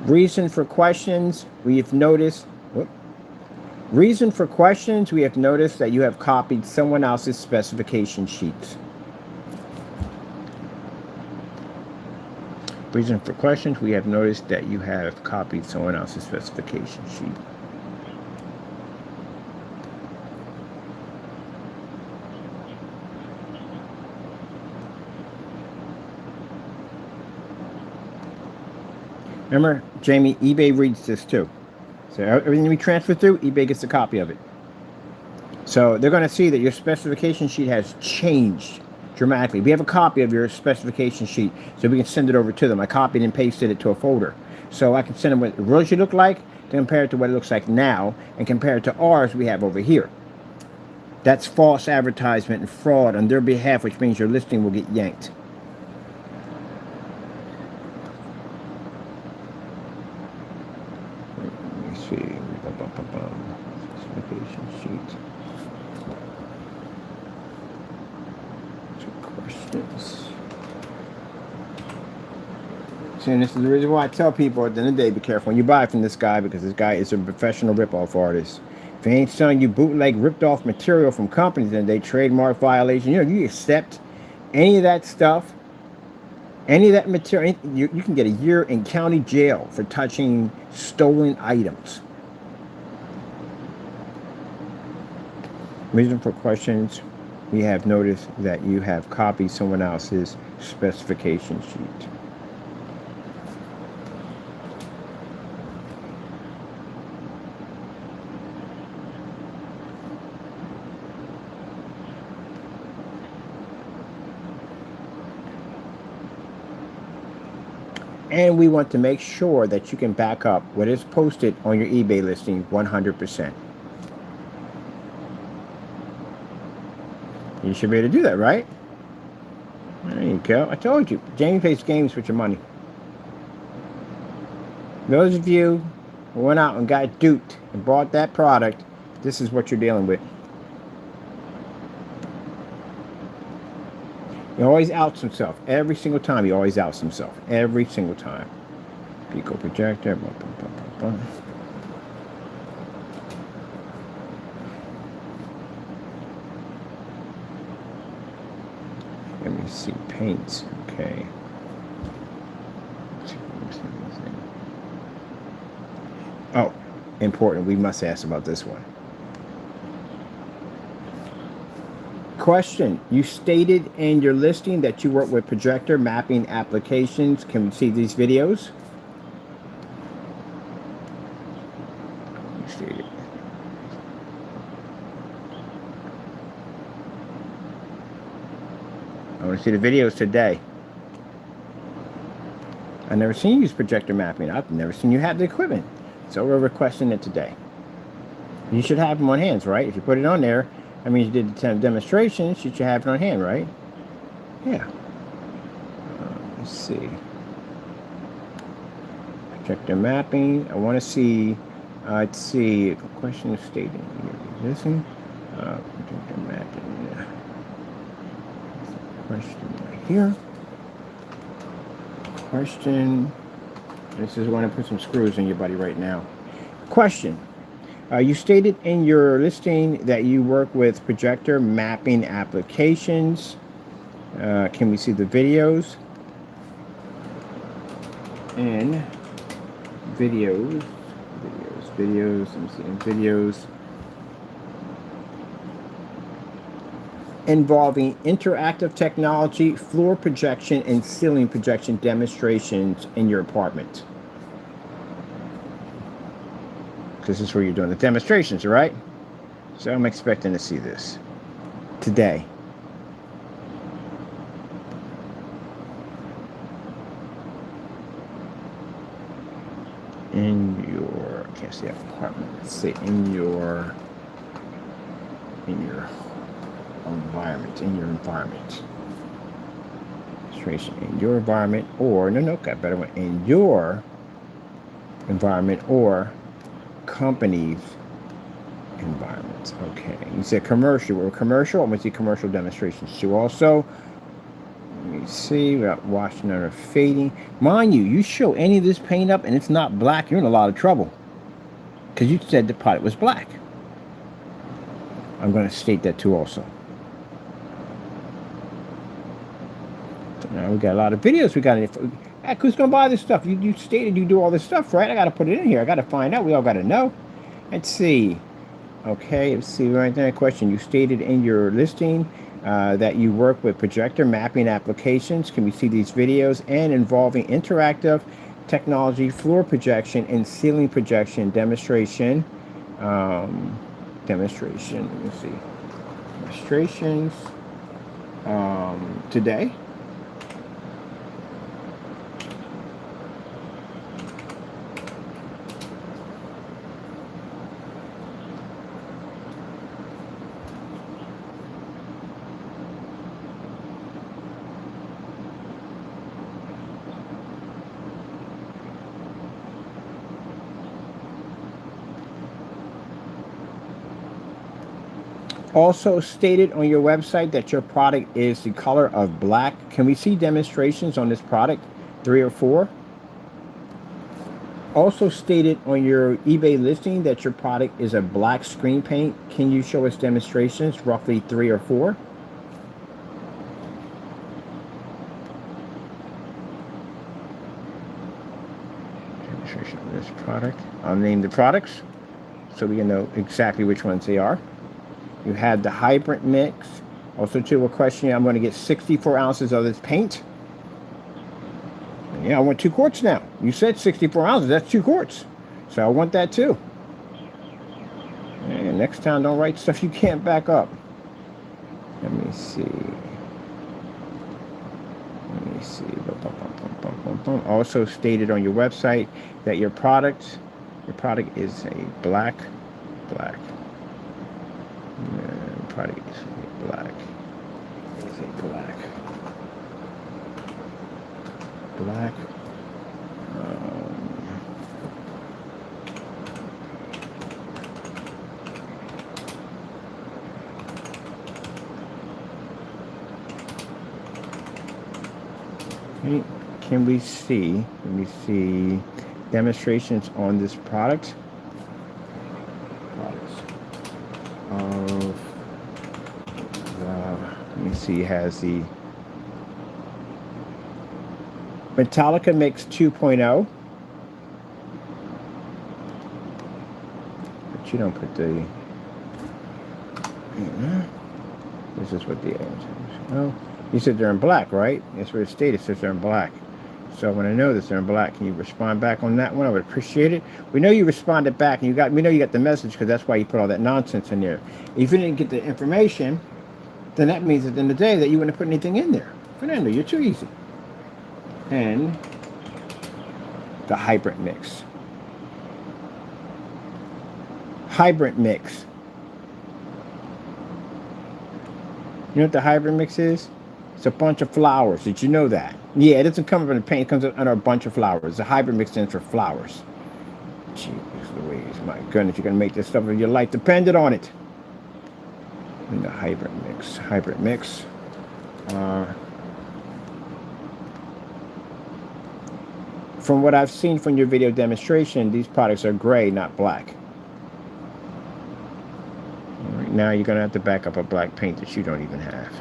Reason for questions, we have noticed that you have copied someone else's specification sheets. Reason for questions, we have noticed that you have copied someone else's specification sheet. Remember, Jamie, eBay reads this too. So everything we transfer through, eBay gets a copy of it. So they're going to see that your specification sheet has changed dramatically. We have a copy of your specification sheet, so we can send it over to them. I copied and pasted it to a folder. So I can send them what it really should look like, to compare it to what it looks like now, and compare it to ours we have over here. That's false advertisement and fraud on their behalf, which means your listing will get yanked. Specification sheet. Two questions. See, and this is the reason why I tell people at the end of the day, be careful when you buy from this guy, because this guy is a professional rip-off artist. If he ain't selling you bootleg, ripped-off material from companies and they trademark violation, you accept any of that stuff, any of that material, you can get a year in county jail for touching stolen items. Reason for questions, we have noticed that you have copied someone else's specification sheet. And we want to make sure that you can back up what is posted on your eBay listing 100%. You should be able to do that, right? There you go. I told you, Jamie plays games with your money. Those of you who went out and got duped and bought that product, this is what you're dealing with. He always outs himself. Every single time he always outs himself. Every single time. Pico projector. Blah, blah, blah, blah, blah. Let me see. Paints. Okay. Oh, important. We must ask about this one. Question. You stated in your listing that you work with projector mapping applications. Can we see these videos? You stated. I want to see the videos today. I've never seen you use projector mapping. I've never seen you have the equipment. So we're requesting it today. You should have them on hands, right? If you put it on there, that means you did the 10 demonstrations. You should have it on hand, right? Yeah. Let's see. Projector mapping. I want to see. Let's see. The question is stated. Listen. Projector mapping. Question right here. Question. This is when I put some screws in your body right now. Question. You stated in your listing that you work with projector mapping applications. Can we see the videos? And videos. Let me see videos. involving interactive technology, floor projection, and ceiling projection demonstrations in your apartment. This is where you're doing the demonstrations, right? So I'm expecting to see this today. In your, I can't see apartment. Let's say in your environment, Demonstration in your environment, or no, got better one. In your environment or company's environment. Okay, you said commercial. Or commercial. I'm going to see commercial demonstrations too. Also, let me see. Without washing or fading. Mind you, you show any of this paint up and it's not black, you're in a lot of trouble. Because you said the product was black. I'm going to state that too also. So now we got a lot of videos. We got who's going to buy this stuff? You stated you do all this stuff, right? I got to put it in here. I got to find out. We all got to know. Let's see. Okay, let's see right there. Question. You stated in your listing that you work with projector mapping applications. Can we see these videos? And involving interactive technology, floor projection, and ceiling projection demonstration. Demonstration. Let me see. Demonstrations today. Also stated on your website that your product is the color of black. Can we see demonstrations on this product? 3 or 4. Also stated on your eBay listing that your product is a black screen paint. Can you show us demonstrations, roughly 3 or 4? Demonstration of this product. I'll name the products so we can know exactly which ones they are. You had the hybrid mix. Also, to a question, I'm going to get 64 ounces of this paint. And yeah, I want 2 quarts now. You said 64 ounces. That's 2 quarts. So I want that too. And next time, don't write stuff you can't back up. Let me see. Also stated on your website that your product is a black. Product is black. It's a black. Okay. Can we see? Let me see demonstrations on this product. Let me see, it has the Metallica Mix 2.0. But you don't put the... This is what the... Oh, you said they're in black, right? That's what it stated. It says they're in black. So when I know that they're in black, can you respond back on that one? I would appreciate it. We know you responded back, and we know you got the message, because that's why you put all that nonsense in there. If you didn't get the information, then that means at the end of the day that you wouldn't put anything in there. Fernando, you're too easy. And the hybrid mix. Hybrid mix. You know what the hybrid mix is? It's a bunch of flowers. Did you know that? Yeah, it doesn't come up in the paint. It comes under a bunch of flowers. The hybrid mix stands for flowers. Jeez Louise, my goodness, you're going to make this stuff of your life dependent on it. And the hybrid mix. From what I've seen from your video demonstration, these products are gray, not black. All right, now you're going to have to back up a black paint that you don't even have.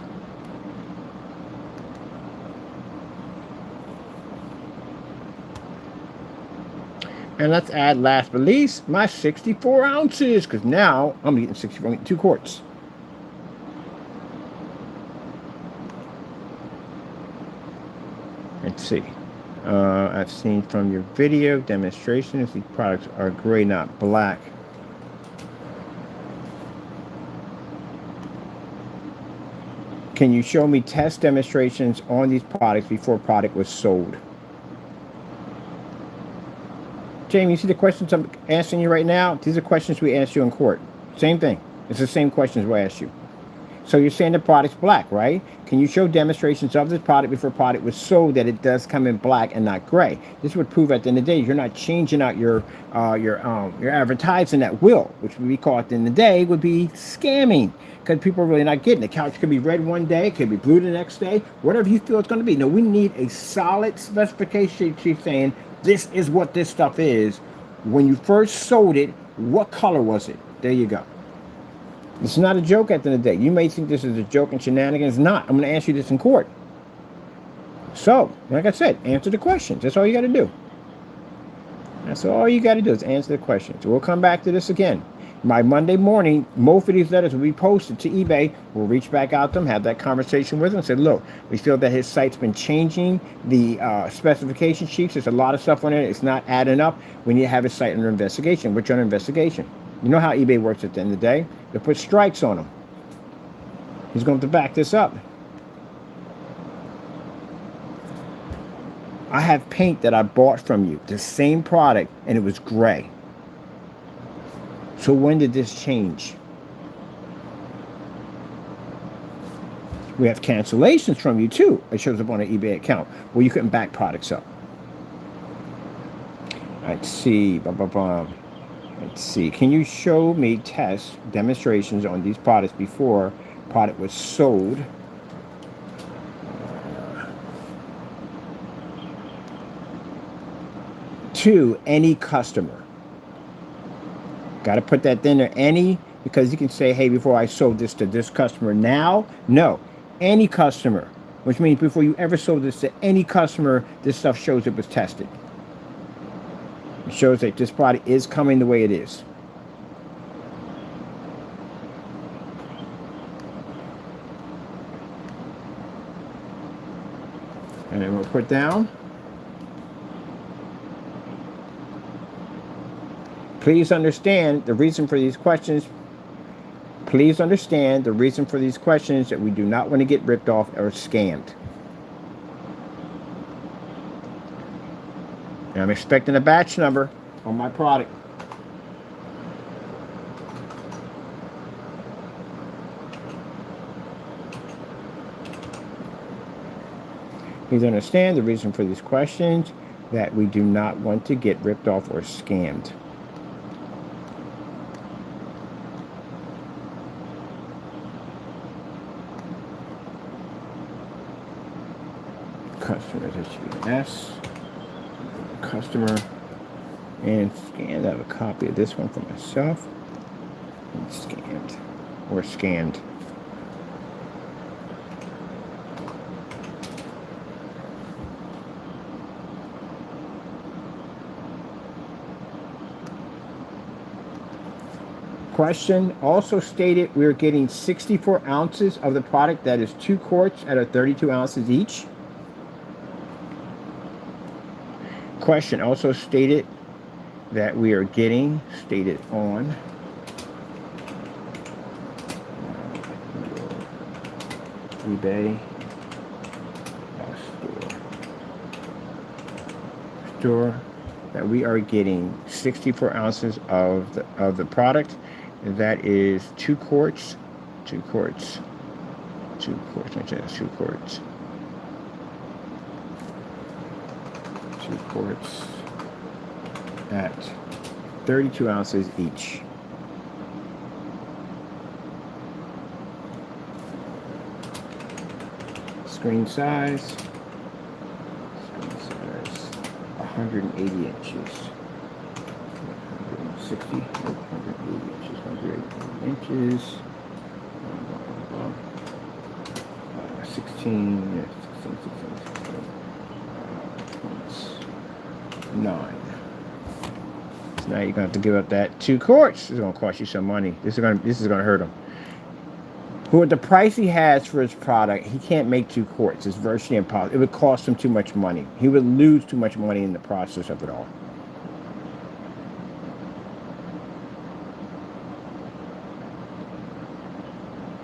And let's add, last but least, my 64 ounces, because now I'm getting 2 quarts. Let's see. I've seen from your video demonstrations these products are gray, not black. Can you show me test demonstrations on these products before product was sold? Jamie, you see the questions I'm asking you right now? These are questions we asked you in court. Same thing. It's the same questions we asked you. So you're saying the product's black, right? Can you show demonstrations of this product before product was sold that it does come in black and not gray? This would prove at the end of the day you're not changing out your advertising at will, which we call at the end of the day would be scamming, because people are really not getting it. The couch could be red one day, it could be blue the next day, whatever you feel it's going to be. No, we need a solid specification sheet saying this is what this stuff is. When you first sold it, what color was it? There you go. It's not a joke at the end of the day. You may think this is a joke and shenanigans. It's not. I'm going to ask you this in court. So, like I said, answer the questions. That's all you got to do. That's all you got to do is answer the questions. We'll come back to this again. By Monday morning, most of these letters will be posted to eBay. We'll reach back out to them, have that conversation with them, and say, look, we feel that his site's been changing the specification sheets. There's a lot of stuff on it. It's not adding up. We need to have his site under investigation. Which under investigation? You know how eBay works at the end of the day. They'll put strikes on him. He's going to back this up. I have paint that I bought from you, the same product, and it was gray. So when did this change? We have cancellations from you too. It shows up on an eBay account where you couldn't back products up. Let's see. Let's see. Can you show me test demonstrations on these products before product was sold? To any customer. Got to put that in there, any, because you can say, hey, before I sold this to this customer now. No, any customer, which means before you ever sold this to any customer, this stuff shows it was tested. It shows that this product is coming the way it is. And then we'll put down. Please understand the reason for these questions. Please understand the reason for these questions, that we do not want to get ripped off or scammed. And I'm expecting a batch number on my product. Please understand the reason for these questions, that we do not want to get ripped off or scammed. Customer, that should be an S. Customer, and scanned. I have a copy of this one for myself. And scanned or scanned. Question also stated we're getting 64 ounces of the product. That is 2 quarts at a 32 ounces each. Question also stated that we are getting, stated on eBay store that we are getting 64 ounces of the product. That is 2 quarts, 2 quarts, 2 quarts, not just 2 quarts. 2 quarts at 32 ounces each. Screen size 180 inches. 160, 180 inches, 180 inches. 16, 9. So now you're gonna have to give up that 2 quarts. It's gonna cost you some money. This is gonna hurt them. Who at the price he has for his product, he can't make 2 quarts. It's virtually impossible. It would cost him too much money. He would lose too much money in the process of it all.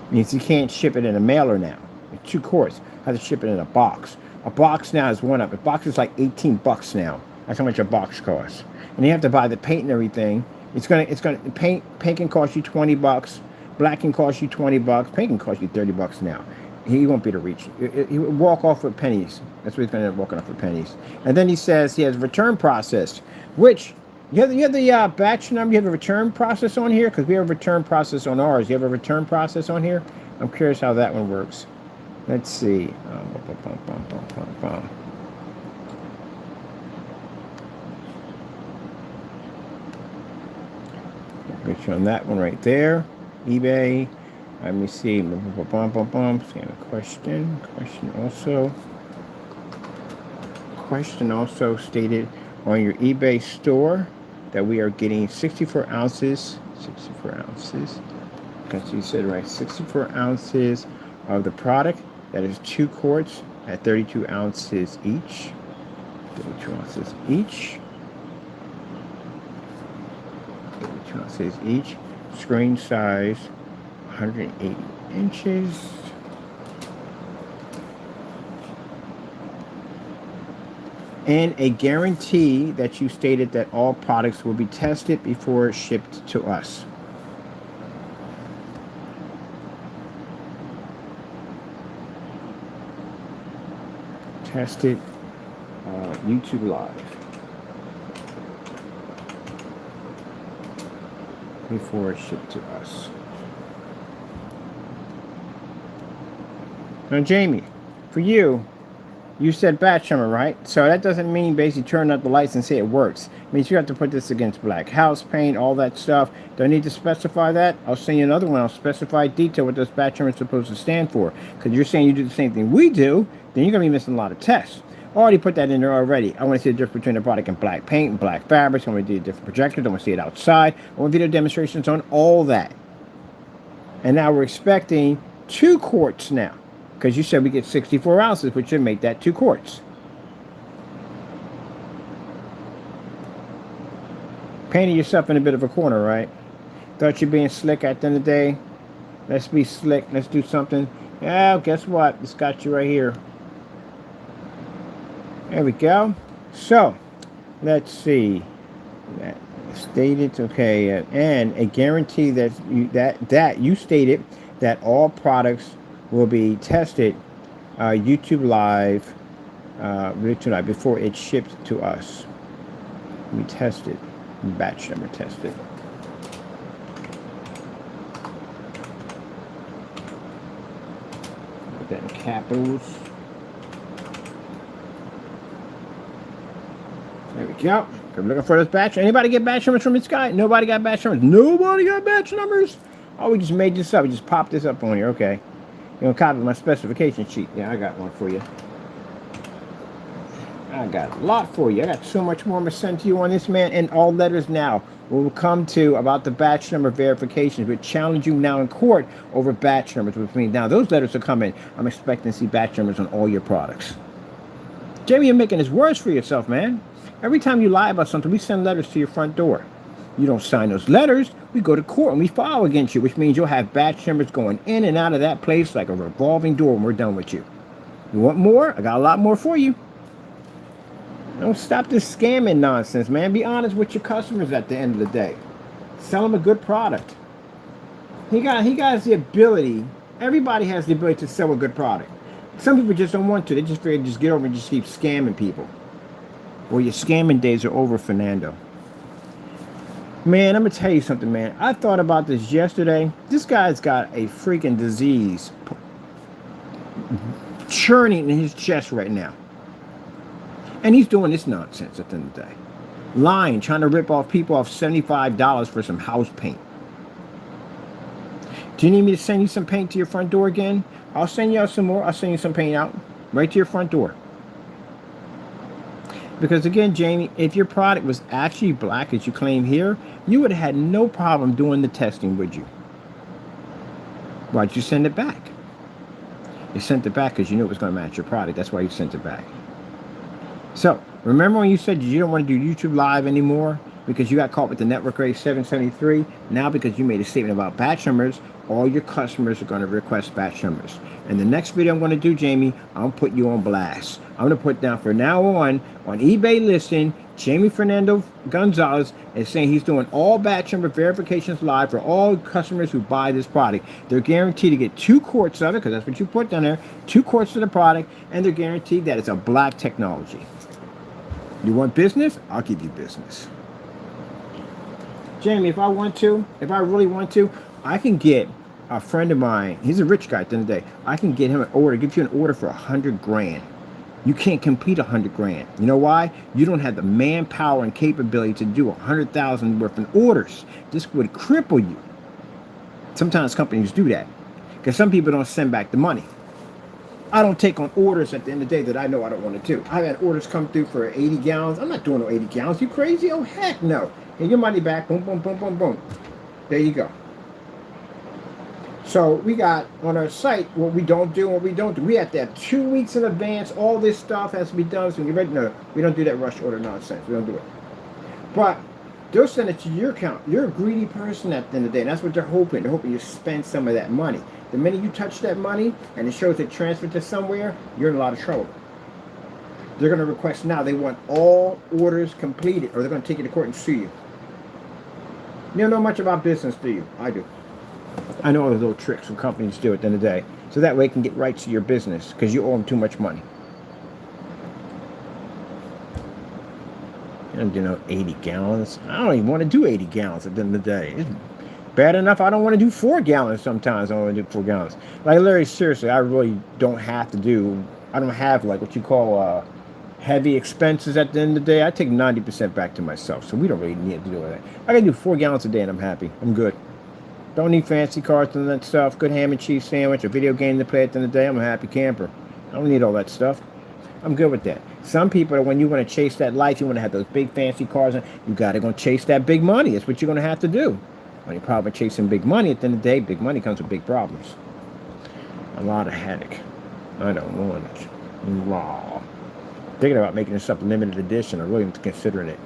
Means he can't ship it in a mailer now. It's 2 quarts. Has to ship it in a box. A box now is one up. A box is like $18 now. That's how much a box costs. And you have to buy the paint and everything. Paint can cost you $20. Black can cost you $20. Paint can cost you $30 now. He won't be able to reach. He will walk off with pennies. That's what he's going to end up walking off with pennies. And then he says he has a return process, which you have the batch number. You have a return process on here because we have a return process on ours. You have a return process on here. I'm curious how that one works. Let's see. Get you on that one right there. eBay. Let me see. Scan a question. Question also stated on your eBay store that we are getting 64 ounces. 64 ounces. Because you said right, 64 ounces of the product. That is 2 quarts at 32 ounces each. 32 ounces each. 32 ounces each. Screen size 180 inches. And a guarantee that you stated that all products will be tested before shipped to us. Tested YouTube Live before it's shipped to us. Now, Jamie, for you said batch number, right? So that doesn't mean basically turn up the lights and say it works. It means you have to put this against black house paint, all that stuff. Do I need to specify that? I'll send you another one. I'll specify detail what this batch number is supposed to stand for. Because you're saying you do the same thing we do, then you're going to be missing a lot of tests. I already put that in there already. I want to see the difference between the product and black paint and black fabrics. I want to do different projectors. I want to see it outside. I want video demonstrations on all that. And now we're expecting 2 quarts now. Because you said we get 64 ounces, which should make that 2 quarts. Painted yourself in a bit of a corner, right? Thought you're being slick at the end of the day. Let's be slick. Let's do something. Yeah, guess what? It's got you right here. There we go. So, let's see. That stated, okay, and a guarantee that you stated that all products will be tested YouTube Live before it's shipped to us. We tested, batch number tested. Put that in capitals. There we go. I'm looking for this batch. Anybody get batch numbers from this guy? Nobody got batch numbers. Nobody got batch numbers. Oh, we just made this up. We just popped this up on here. Okay. You know, copy my specification sheet. Yeah, I got one for you. I got a lot for you. I got so much more I'm going to send to you on this, man. And all letters now will come to about the batch number verifications. We're challenging you now in court over batch numbers, which means now those letters are coming. I'm expecting to see batch numbers on all your products. Jamie, you're making this worse for yourself, man. Every time you lie about something, we send letters to your front door. You don't sign those letters, we go to court and we file against you, which means you'll have batch numbers going in and out of that place like a revolving door when we're done with you. You want more? I got a lot more for you. Don't stop this scamming nonsense, man. Be honest with your customers at the end of the day. Sell them a good product. He got the ability. Everybody has the ability to sell a good product. Some people just don't want to. They just figure just get over and just keep scamming people. Well, your scamming days are over, Fernando. Man, I'm going to tell you something, man. I thought about this yesterday. This guy's got a freaking disease churning in his chest right now. And he's doing this nonsense at the end of the day. Lying, trying to rip off people off $75 for some house paint. Do you need me to send you some paint to your front door again? I'll send you out some more. I'll send you some paint out right to your front door. Because again, Jamie, if your product was actually black as you claim here, you would have had no problem doing the testing, would you? Why'd you send it back? You sent it back because you knew it was going to match your product. That's why you sent it back. So, remember when you said you don't want to do YouTube Live anymore because you got caught with the network rate 773? Now, because you made a statement about batch numbers, all your customers are going to request batch numbers. And the next video I'm going to do, Jamie, I'm going to put you on blast. I'm going to put down from now on eBay listing, Jamie Fernando Gonzalez is saying he's doing all batch number verifications live for all customers who buy this product. They're guaranteed to get 2 quarts of it, because that's what you put down there, 2 quarts of the product, and they're guaranteed that it's a black technology. You want business? I'll give you business. Jamie, if I really want to, I can get a friend of mine. He's a rich guy at the end of the day. I can get him an order, give you an order for 100 grand. You can't complete 100 grand. You know why? You don't have the manpower and capability to do 100,000 worth of orders. This would cripple you. Sometimes companies do that because some people don't send back the money. I don't take on orders at the end of the day that I know I don't want to do. I've had orders come through for 80 gallons. I'm not doing no 80 gallons. You crazy? Oh, heck no. And your money back. Boom, boom, boom, boom, boom. There you go. So we got on our site what we don't do and what we don't do. We have to have 2 weeks in advance. All this stuff has to be done. So you're ready. No, we don't do that rush order nonsense. We don't do it. But they'll send it to your account. You're a greedy person at the end of the day. And that's what they're hoping. They're hoping you spend some of that money. The minute you touch that money and it shows it transferred to somewhere, you're in a lot of trouble. They're going to request now. They want all orders completed, or they're going to take you to court and sue you. You don't know much about business, do you? I do. I know all the little tricks some companies do at the end of the day. So that way it can get rights to your business because you owe them too much money. You don't do no 80 gallons. I don't even want to do 80 gallons at the end of the day. It's bad enough I don't want to do 4 gallons sometimes. I don't want to do 4 gallons. Like, Larry, seriously, I really don't have to do, I don't have like what you call heavy expenses at the end of the day. I take 90% back to myself. So we don't really need to do that. I can do 4 gallons a day and I'm happy. I'm good. Don't need fancy cars and that stuff. Good ham and cheese sandwich, a video game to play at the end of the day. I'm a happy camper. I don't need all that stuff. I'm good with that. Some people, when you want to chase that life, you want to have those big fancy cars, and you got to go chase that big money. That's what you're going to have to do. When you're probably chasing big money, at the end of the day, big money comes with big problems. A lot of headache. I don't want it. Raw. Thinking about making this up a limited edition. I really am considering it.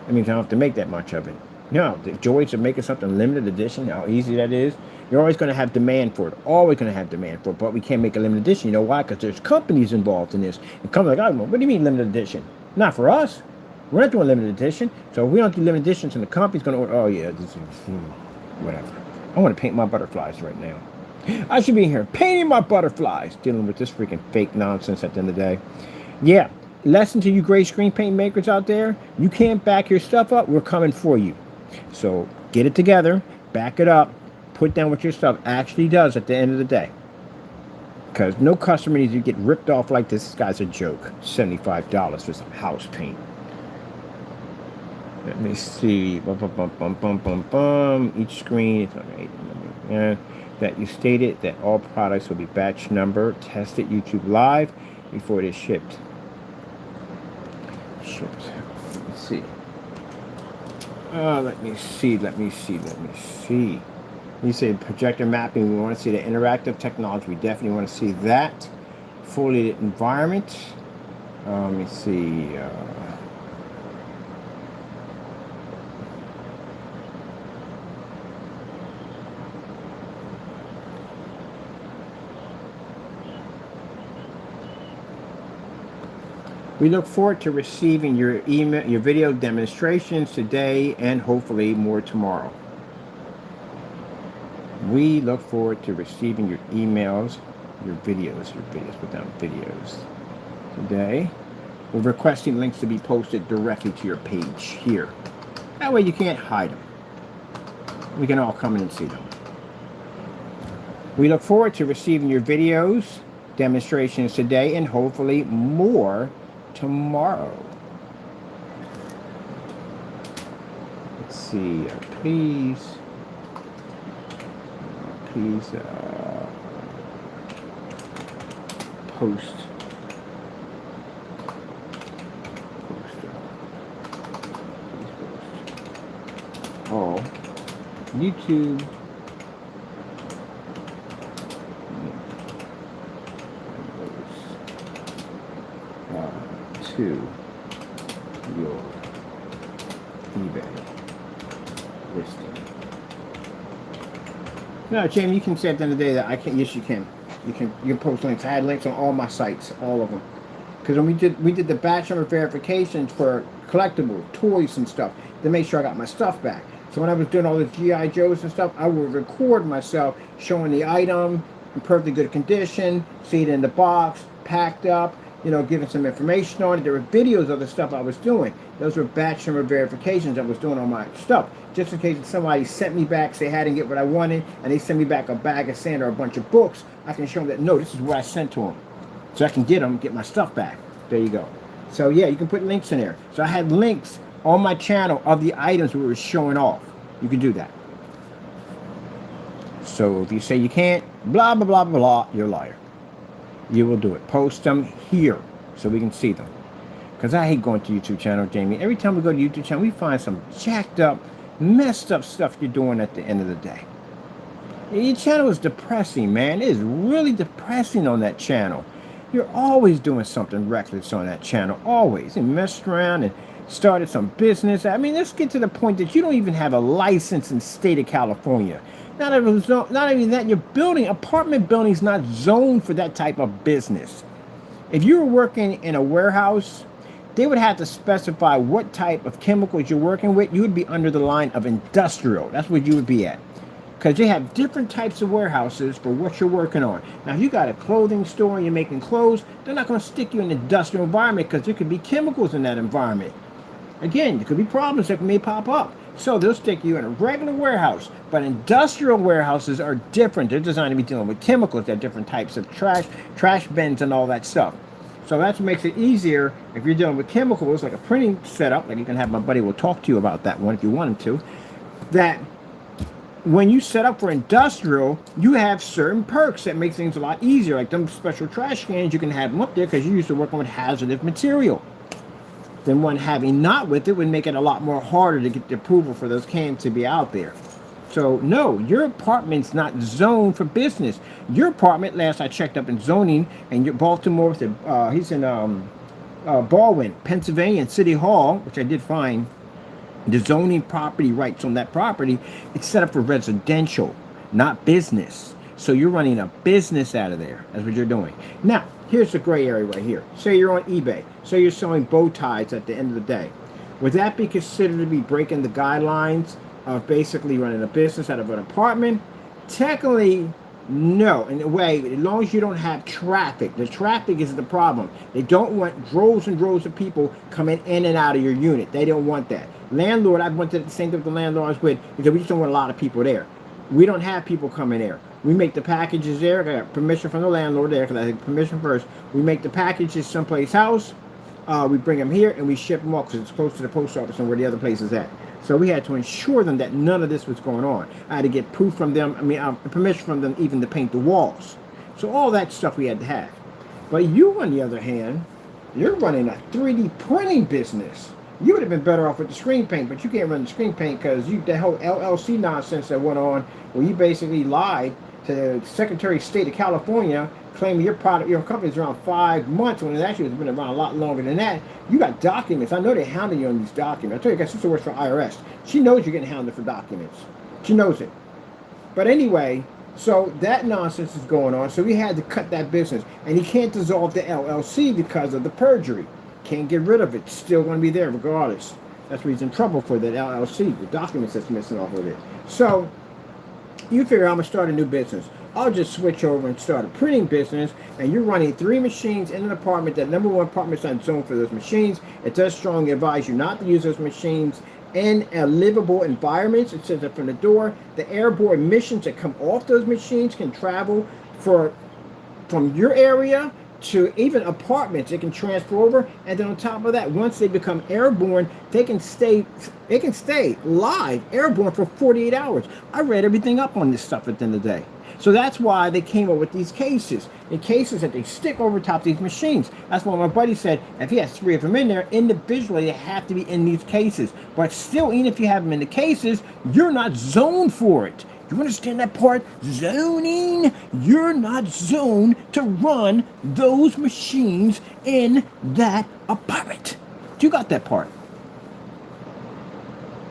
That means I don't have to make that much of it. No, the joys of making something limited edition, how easy that is. You're always going to have demand for it. Always going to have demand for it. But we can't make a limited edition. You know why? Because there's companies involved in this. And companies like, oh, what do you mean limited edition? Not for us. We're not doing limited edition. So if we don't do limited editions and the company's going to order, oh yeah, this is whatever. I want to paint my butterflies right now. I should be here painting my butterflies, dealing with this freaking fake nonsense at the end of the day. Yeah, lesson to you gray screen paint makers out there. You can't back your stuff up. We're coming for you. So get it together, back it up, put down what your stuff actually does at the end of the day. Because no customer needs to get ripped off like this. This guy's a joke. $75 for some house paint. Let me see. Bum, bum, bum, bum, bum, bum, bum. Each screen. That you stated that all products will be batch number tested YouTube Live before it is shipped. Let's see. Let me see. You say projector mapping. We want to see the interactive technology. We definitely want to see that. Fully environment. Let me see. We look forward to receiving your email, your video demonstrations today, and hopefully more tomorrow. We look forward to receiving your emails, your videos, put down videos today. We're requesting links to be posted directly to your page here. That way you can't hide them. We can all come in and see them. We look forward to receiving your videos, demonstrations today, and hopefully more tomorrow. Let's see. Please post all YouTube to your eBay listing. No, Jamie, you can say at the end of the day that I can. Yes, you can. You can post links. I had links on all my sites, all of them. Because when we did the batch number verifications for collectibles, toys and stuff, to make sure I got my stuff back. So when I was doing all the G.I. Joes and stuff, I would record myself showing the item in perfectly good condition, see it in the box, packed up, you know, giving some information on it. There were videos of the stuff I was doing. Those were batch number verifications I was doing on my stuff. Just in case somebody sent me back, say I didn't get what I wanted, and they send me back a bag of sand or a bunch of books, I can show them that, no, this is what I sent to them. So I can get my stuff back. There you go. So yeah, you can put links in there. So I had links on my channel of the items we were showing off. You can do that. So if you say you can't, blah, blah, blah, blah, blah, you're a liar. You will do it. Post them here so we can see them. Because I hate going to YouTube channel, Jamie. Every time we go to YouTube channel, we find some jacked up, messed up stuff you're doing at the end of the day. Your channel is depressing, man. It is really depressing on that channel. You're always doing something reckless on that channel. Always. And messed around and started some business. I mean, let's get to the point that you don't even have a license in the state of California. Not even that, you're building, apartment buildings not zoned for that type of business. If you were working in a warehouse, they would have to specify what type of chemicals you're working with. You would be under the line of industrial. That's what you would be at. Because they have different types of warehouses for what you're working on. Now, if you got a clothing store and you're making clothes, they're not going to stick you in an industrial environment because there could be chemicals in that environment. Again, there could be problems that may pop up. So they'll stick you in a regular warehouse. But industrial warehouses are different. They're designed to be dealing with chemicals. They're different types of trash bins and all that stuff. So that's what makes it easier if you're dealing with chemicals, like a printing setup, like you can have my buddy will talk to you about that one if you wanted to, that when you set up for industrial, you have certain perks that make things a lot easier. Like them special trash cans, you can have them up there because you're used to working with hazardous material. Then one having not with it would make it a lot more harder to get the approval for those cans to be out there. So no, your apartment's not zoned for business. Your apartment, last I checked up in zoning, and your Baltimore, he's in Baldwin, Pennsylvania, in City Hall, which I did find. The zoning property rights on that property, it's set up for residential, not business. So you're running a business out of there. That's what you're doing. Now, here's the gray area right here. Say you're on eBay. Say you're selling bow ties at the end of the day. Would that be considered to be breaking the guidelines of basically running a business out of an apartment? Technically, no. In a way, as long as you don't have traffic. The traffic is the problem. They don't want droves and droves of people coming in and out of your unit. They don't want that. Landlord, I went to the same thing with the landlord I was with, because we just don't want a lot of people there. We don't have people coming there. We make the packages there. I got permission from the landlord there, because I had permission first. We make the packages someplace else. We bring them here, and we ship them off, because it's close to the post office and where the other place is at. So we had to ensure them that none of this was going on. I had to get proof from them, permission from them even to paint the walls. So all that stuff we had to have. But you, on the other hand, you're running a 3D printing business. You would have been better off with the screen paint, but you can't run the screen paint because the whole LLC nonsense that went on, where you basically lied to the Secretary of State of California, claiming your company's around 5 months, when it actually has been around a lot longer than that. You got documents. I know they're hounding you on these documents. I tell you, I got sister works for IRS. She knows you're getting hounded for documents. She knows it. But anyway, so that nonsense is going on. So we had to cut that business, and he can't dissolve the LLC because of the perjury. Can't get rid of it. It's still going to be there regardless. That's why he's in trouble for that LLC, the documents that's missing off of it. So you figure I'm going to start a new business. I'll just switch over and start a printing business, and you're running 3 machines in an apartment. That number one apartment's not zoned for those machines. It does strongly advise you not to use those machines in a livable environments. It says that from the door, the airborne emissions that come off those machines can travel from your area to even apartments. It can transfer over, and then on top of that, once they become airborne, they can stay live airborne for 48 hours. I read everything up on this stuff at the end of the day. So that's why they came up with these cases. The cases that they stick over top these machines. That's why my buddy said if he has 3 of them in there, individually they have to be in these cases. But still, even if you have them in the cases, you're not zoned for it. You understand that part? Zoning. You're not zoned to run those machines in that apartment. You got that part.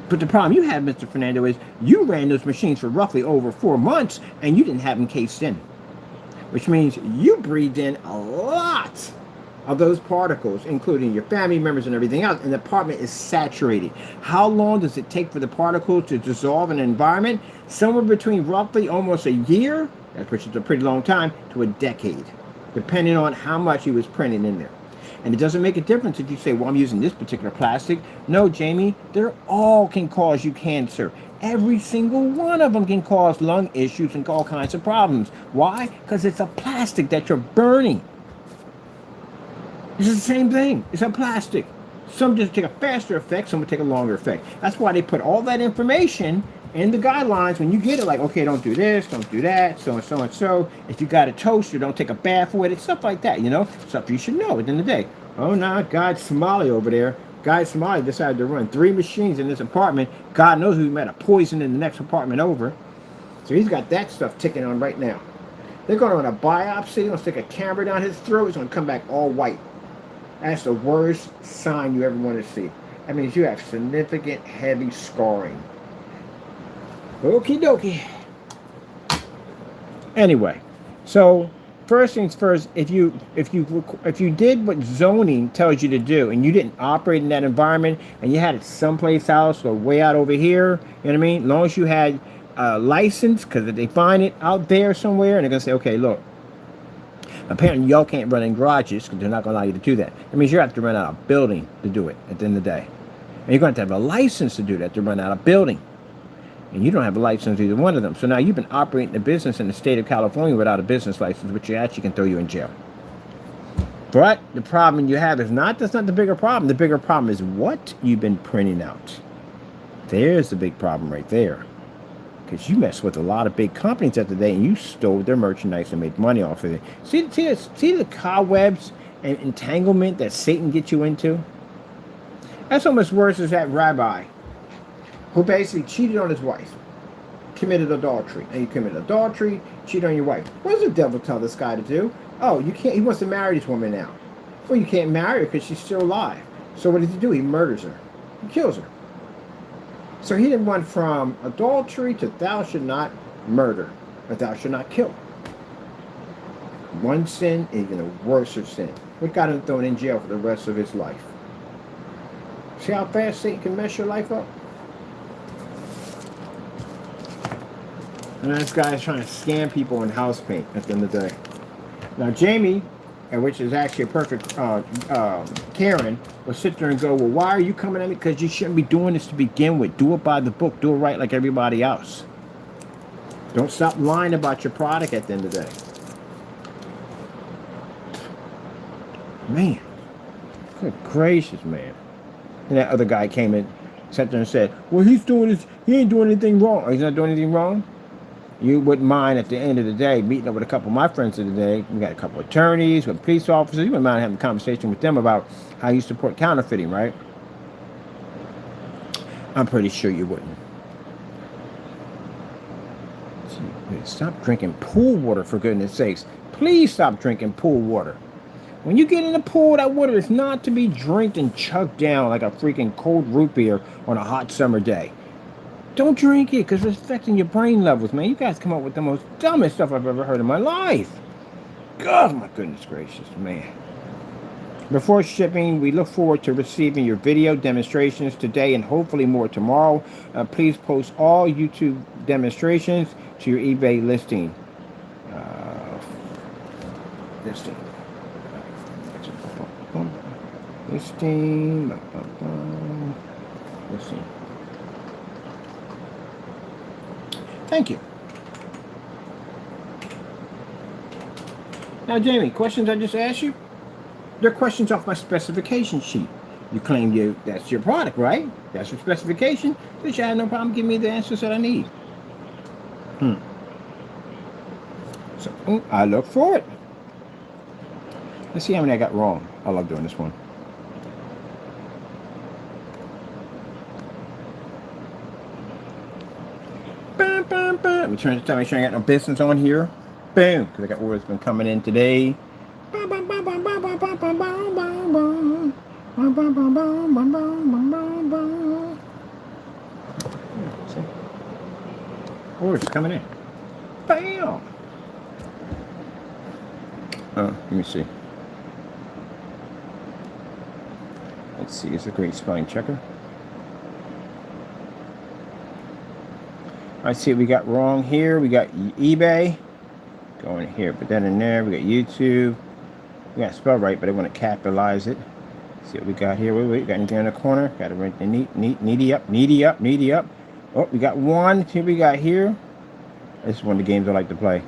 But the problem you have, Mr. Fernando, is you ran those machines for roughly over 4 months and you didn't have them cased in. Which means you breathed in a lot of those particles, including your family members and everything else, and the apartment is saturated. How long does it take for the particles to dissolve in an environment? Somewhere between roughly almost a year, which is a pretty long time, to a decade, depending on how much he was printing in there. And it doesn't make a difference if you say, well, I'm using this particular plastic. No, Jamie, they're all can cause you cancer. Every single one of them can cause lung issues and all kinds of problems. Why? Because it's a plastic that you're burning. It's the same thing. It's a plastic. Some just take a faster effect, some will take a longer effect. That's why they put all that information in the guidelines. When you get it, like, okay, don't do this, don't do that, so and so and so. If you got a toaster, don't take a bath with it, stuff like that, you know? Stuff you should know at the end of the day. Oh, no, Guy Somali over there. Guy Somali decided to run 3 machines in this apartment. God knows we met a poison in the next apartment over. So he's got that stuff ticking on right now. They're going to run a biopsy. They're going to stick a camera down his throat. He's going to come back all white. That's the worst sign you ever want to see. That means you have significant heavy scarring. Okie dokie. Anyway, so first things first, if you did what zoning tells you to do and you didn't operate in that environment and you had it someplace else or way out over here, you know what I mean? As long as you had a license, because if they find it out there somewhere and they're going to say, okay, look, apparently y'all can't run in garages because they're not going to allow you to do that. That means you have to run out a building to do it at the end of the day. And you're going to have a license to do that, to run out a building. And you don't have a license either one of them. So now you've been operating a business in the state of California without a business license, which actually can throw you in jail. But the problem you have is that's not the bigger problem. The bigger problem is what you've been printing out. There's the big problem right there. Because you mess with a lot of big companies at the day and you stole their merchandise and made money off of it. See the cobwebs and entanglement that Satan gets you into? That's almost worse as that rabbi who basically cheated on his wife, committed adultery. And you committed adultery, cheated on your wife. What does the devil tell this guy to do? Oh, you can't. He wants to marry this woman now. Well, you can't marry her because she's still alive. So what does he do? He murders her. He kills her. So he didn't went from adultery to thou should not murder, or thou should not kill. One sin, even a worse sin. What got him thrown in jail for the rest of his life? See how fast Satan can mess your life up? And this guy's trying to scam people in house paint at the end of the day. Now Jamie, and which is actually a perfect Karen, will sit there and go, well, why are you coming at me? Because you shouldn't be doing this to begin with. Do it by the book. Do it right like everybody else. Don't stop lying about your product at the end of the day. Man. Good gracious, man. And that other guy came in, sat there and said, well, he's doing this. He ain't doing anything wrong. Oh, he's not doing anything wrong? You wouldn't mind at the end of the day meeting up with a couple of my friends today. We got a couple of attorneys, with police officers. You wouldn't mind having a conversation with them about how you support counterfeiting, right? I'm pretty sure you wouldn't. Stop drinking pool water, for goodness sakes. Please stop drinking pool water. When you get in the pool, that water is not to be drank and chugged down like a freaking cold root beer on a hot summer day. Don't drink it because it's affecting your brain levels, man. You guys come up with the most dumbest stuff I've ever heard in my life. God, my goodness gracious, man. Before shipping, we look forward to receiving your video demonstrations today and hopefully more tomorrow. Please post all YouTube demonstrations to your eBay listing. Listing. Thank you. Now, Jamie, questions I just asked you? They're questions off my specification sheet. You claim that's your product, right? That's your specification. So you have no problem giving me the answers that I need. So, I look for it. Let's see how many I got wrong. I love doing this one. Let me turn this time, make sure I got no business on here. Boom, because I got orders been coming in today. Orders coming in. Bam! Let me see. Let's see, it's a great spelling checker. I see what we got wrong here. We got eBay going here, put that in there. We got YouTube. We got it spelled right, but I want to capitalize it. See what we got here. Wait, got anything in the corner? Got it right there. Needy up. Oh, we got one. Here we got here. This is one of the games I like to play.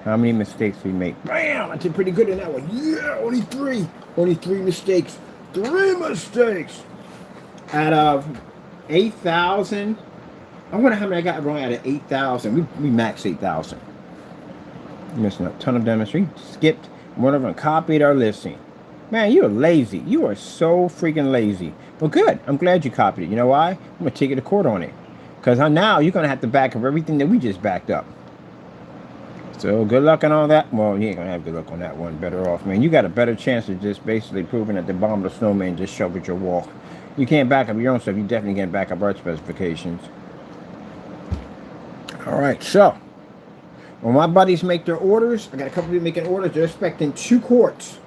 How many mistakes we make? Bam! I did pretty good in that one. Yeah, only three. Only 3 mistakes. 3 mistakes. Out of 8,000. I wonder how many I got wrong out of 8,000. We maxed 8,000. Missing a ton of demonstrations. Skipped one of them. Copied our listing. Man, you are lazy. You are so freaking lazy. Well, good. I'm glad you copied it. You know why? I'm going to take you to court on it. Because now you're going to have to back up everything that we just backed up. So good luck on all that. Well, you ain't going to have good luck on that one. Better off, man. You got a better chance of just basically proving that the bomb of the snowman just shoveled your wall. You can't back up your own stuff. You definitely can't back up our specifications. All right, so when my buddies make their orders, I got a couple of people making orders. They're expecting 2 quarts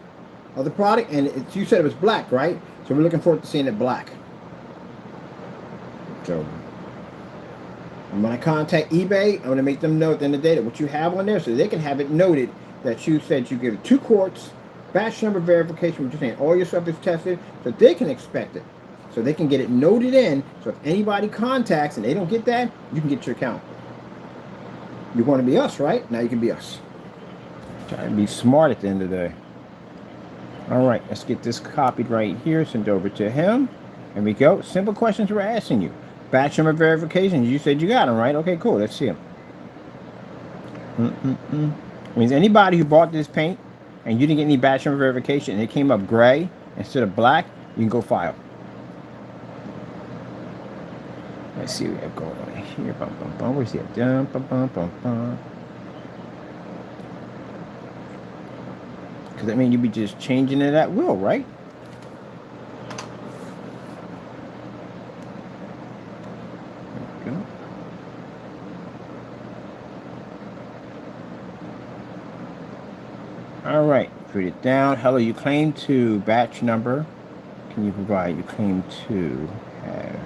of the product, and you said it was black, right? So we're looking forward to seeing it black. So when I contact eBay, I'm going to make them know at the end of the day that what you have on there, so they can have it noted that you said you give 2 quarts, batch number verification, which you're saying all your stuff is tested, so they can expect it. So they can get it noted in, so if anybody contacts and they don't get that, you can get your account. You want to be us, right? Now you can be us. Try to be smart at the end of the day. All right, let's get this copied right here. Send over to him. There we go. Simple questions we're asking you. Batch number verification. You said you got them, right? Okay, cool. Let's see them. Means anybody who bought this paint and you didn't get any batch number verification and it came up gray instead of black, you can go file. Let's see what we have going on here. Bum, bum, bum. Where's he at? Bum, bum, bum, bum. Because that means you'd be just changing it at will, right? There we go. All right, put it down. Hello, you claim to batch number. Can you provide? You claim to have.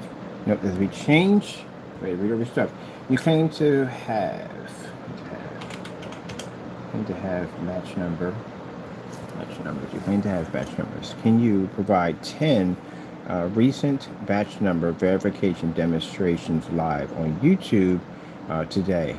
Nope, as we change. Wait, read over stuff. You claim to have batch number. Batch numbers. You claim to have batch numbers. Can you provide 10 recent batch number verification demonstrations live on YouTube today?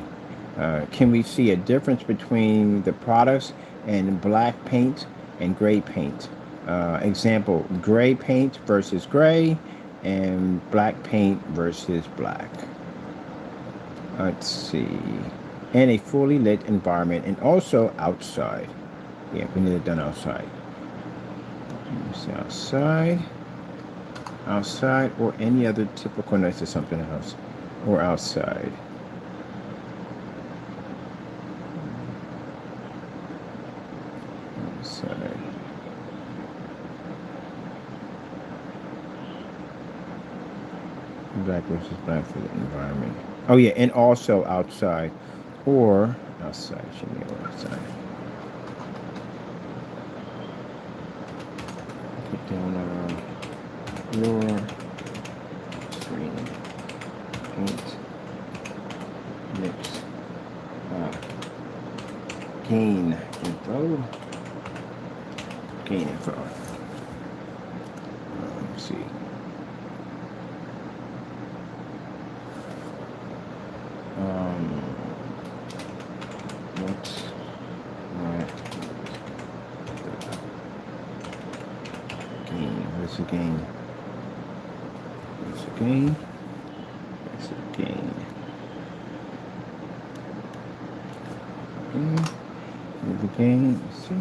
Can we see a difference between the products and black paint and gray paint? Example, gray paint versus gray and black paint versus black. Let's see. And a fully lit environment and also outside. Yeah, we need it done outside. Outside or any other typical nice or something else. Or outside. Outside. Black versus black for the environment. Oh yeah, and also outside or outside. Should be outside. Put down your screen paint mix gain info. Let's see. What's the gain? What's the gain? What's the gain? The gain. Let's see.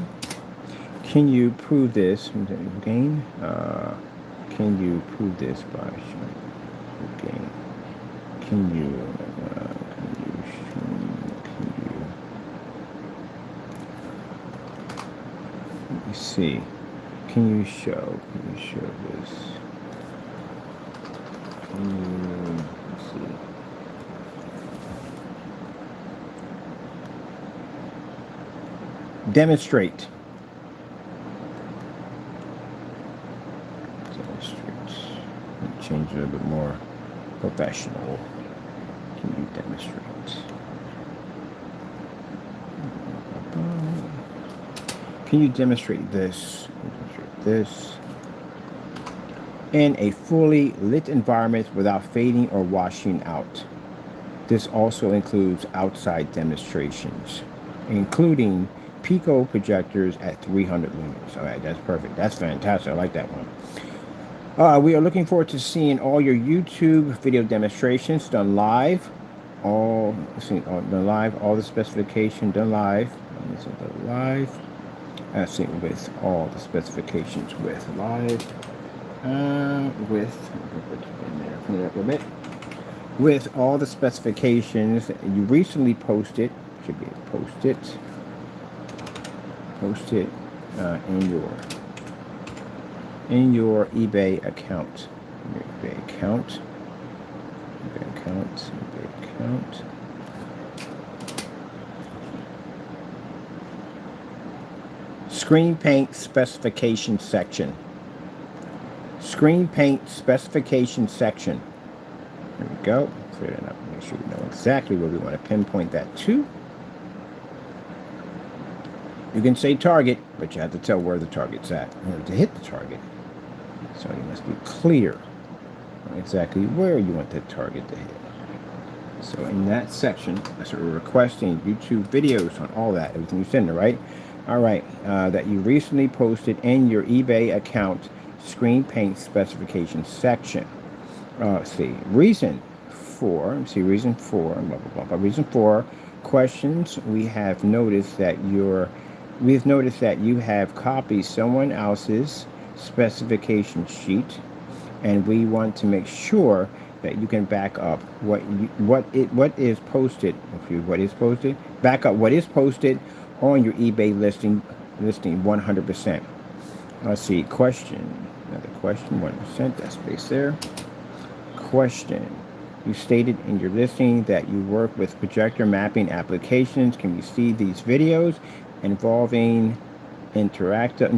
Can you prove this? Gain. Can you prove this by showing the gain? Can you show me Let's see. Can you show this? Let's see. Demonstrate. Change it a little bit more professional. Can you demonstrate? Can you demonstrate this? In a fully lit environment without fading or washing out. This also includes outside demonstrations, including Pico projectors at 300 lumens. All right, that's perfect. That's fantastic. I like that one. We are looking forward to seeing all your YouTube video demonstrations done live. All the specification done live. Let's see, with all the specifications with live. With all the specifications that you recently posted, should be posted in your eBay account. eBay account. Screen paint specification section. Screen paint specification section. There we go. Clear it up. Make sure you know exactly where we want to pinpoint that to. You can say target, but you have to tell where the target's at in order to hit the target. So you must be clear on exactly where you want that target to hit. So in that section, that's what we're requesting. YouTube videos on all that, everything you send there, right? All right, that you recently posted in your eBay account screen paint specification section. Let's see, reason for questions. We have noticed that you have copied someone else's specification sheet, and we want to make sure that you can back up what is posted. Back up what is posted on your eBay listing 100%. Let's see, another question, 1%, that space there. Question, you stated in your listing that you work with projector mapping applications. Can we see these videos involving interactive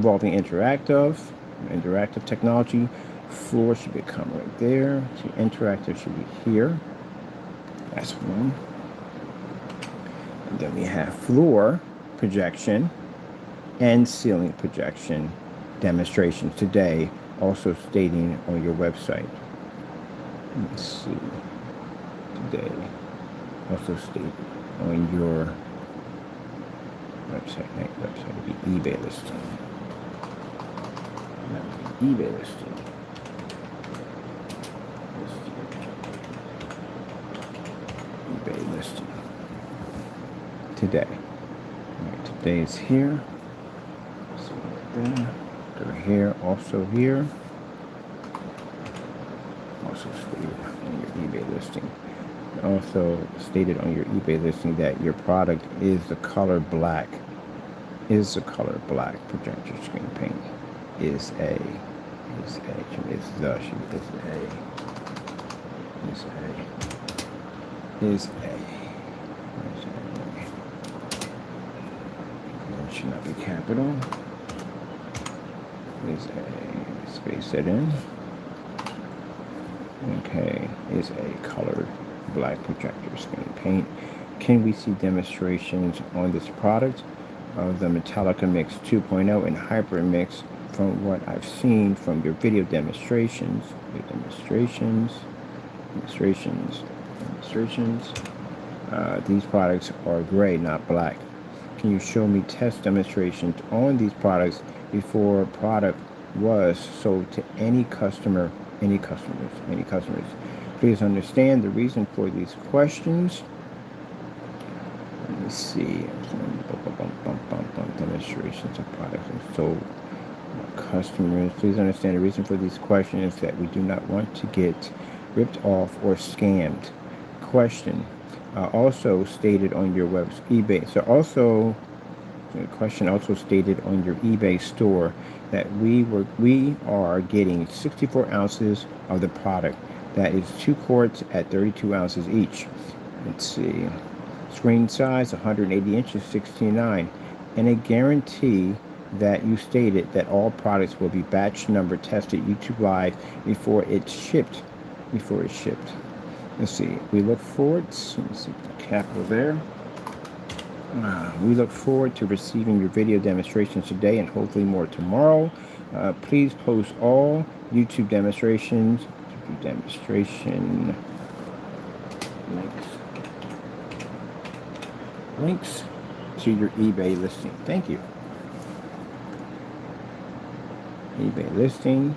technology? Floor should become right there. So interactive should be here. That's one. And then we have floor projection and ceiling projection demonstrations today, also stating on your website. Let's see. Today, also stated on your website, the eBay listing. eBay listing. eBay listing. Today. Right, today is here. So right there. Go here, also here. Also stated on your eBay listing. Also stated on your eBay listing that your product is the color black. Projector screen paint is a. It should not be capital. Is a, space that in. Okay, is a colored black projector screen paint. Can we see demonstrations on this product of the Metallica Mix 2.0 and Hyper Mix from what I've seen from your video demonstrations? These products are gray, not black. Can you show me test demonstrations on these products before product was sold to any customers? Please understand the reason for these questions. Let me see. Demonstrations of products and sold customers. Please understand the reason for these questions, that we do not want to get ripped off or scammed. Question. Also stated on your website, eBay. So also The question also stated on your eBay store that we are getting 64 ounces of the product. That is 2 quarts at 32 ounces each. Let's see. Screen size 180 inches, 16.9, and a guarantee that you stated that all products will be batch number tested YouTube Live before it's shipped. Let's see. We look forward. Let's see the capital there. We look forward to receiving your video demonstrations today and hopefully more tomorrow. Please post all YouTube demonstration links to your eBay listing. Thank you. eBay listing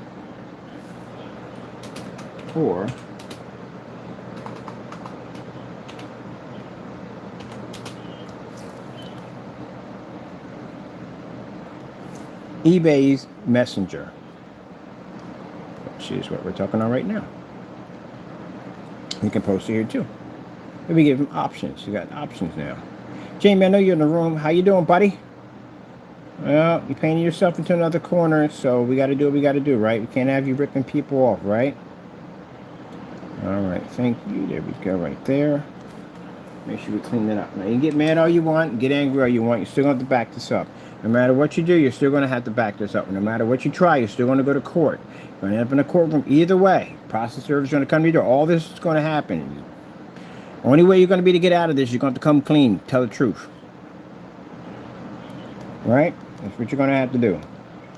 or eBay's Messenger, which is what we're talking on right now. You can post it here too. Maybe give them options. You got options now. Jamie, I know you're in the room. How you doing, buddy? Well, you're painting yourself into another corner, so we got to do what we got to do, right? We can't have you ripping people off, right? All right, thank you. There we go, right there. Make sure we clean that up. Now, you can get mad all you want, get angry all you want. You're still going to have to back this up. No matter what you do, you're still going to have to back this up. No matter what you try, you're still going to go to court. You're going to end up in a courtroom either way. Process server is going to come to you. All this is going to happen. Only way you're going to be to get out of this, you're going to come clean. Tell the truth. Right? That's what you're going to have to do.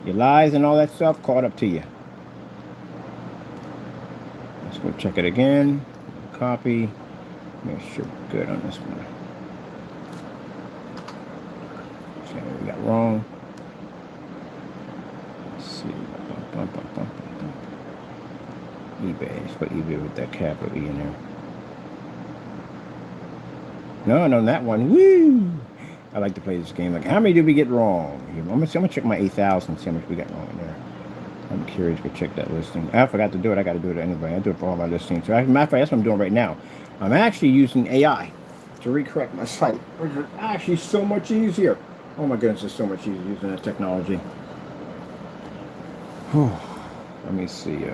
Your lies and all that stuff caught up to you. Let's go check it again. Copy. Make sure we're good on this one. Okay, we got wrong. Let's see. eBay. Let's put eBay with that capital E in there. No, that one. Woo! I like to play this game. Like, how many did we get wrong? I'm gonna check my 8,000. See how much we got wrong in there. I'm curious to check that listing. I forgot to do it. I got to do it anyway. I do it for all my listings. So, as a matter of fact, that's what I'm doing right now. I'm actually using AI to recorrect my site, which is actually so much easier. Oh my goodness, it's so much easier using that technology. Let me see.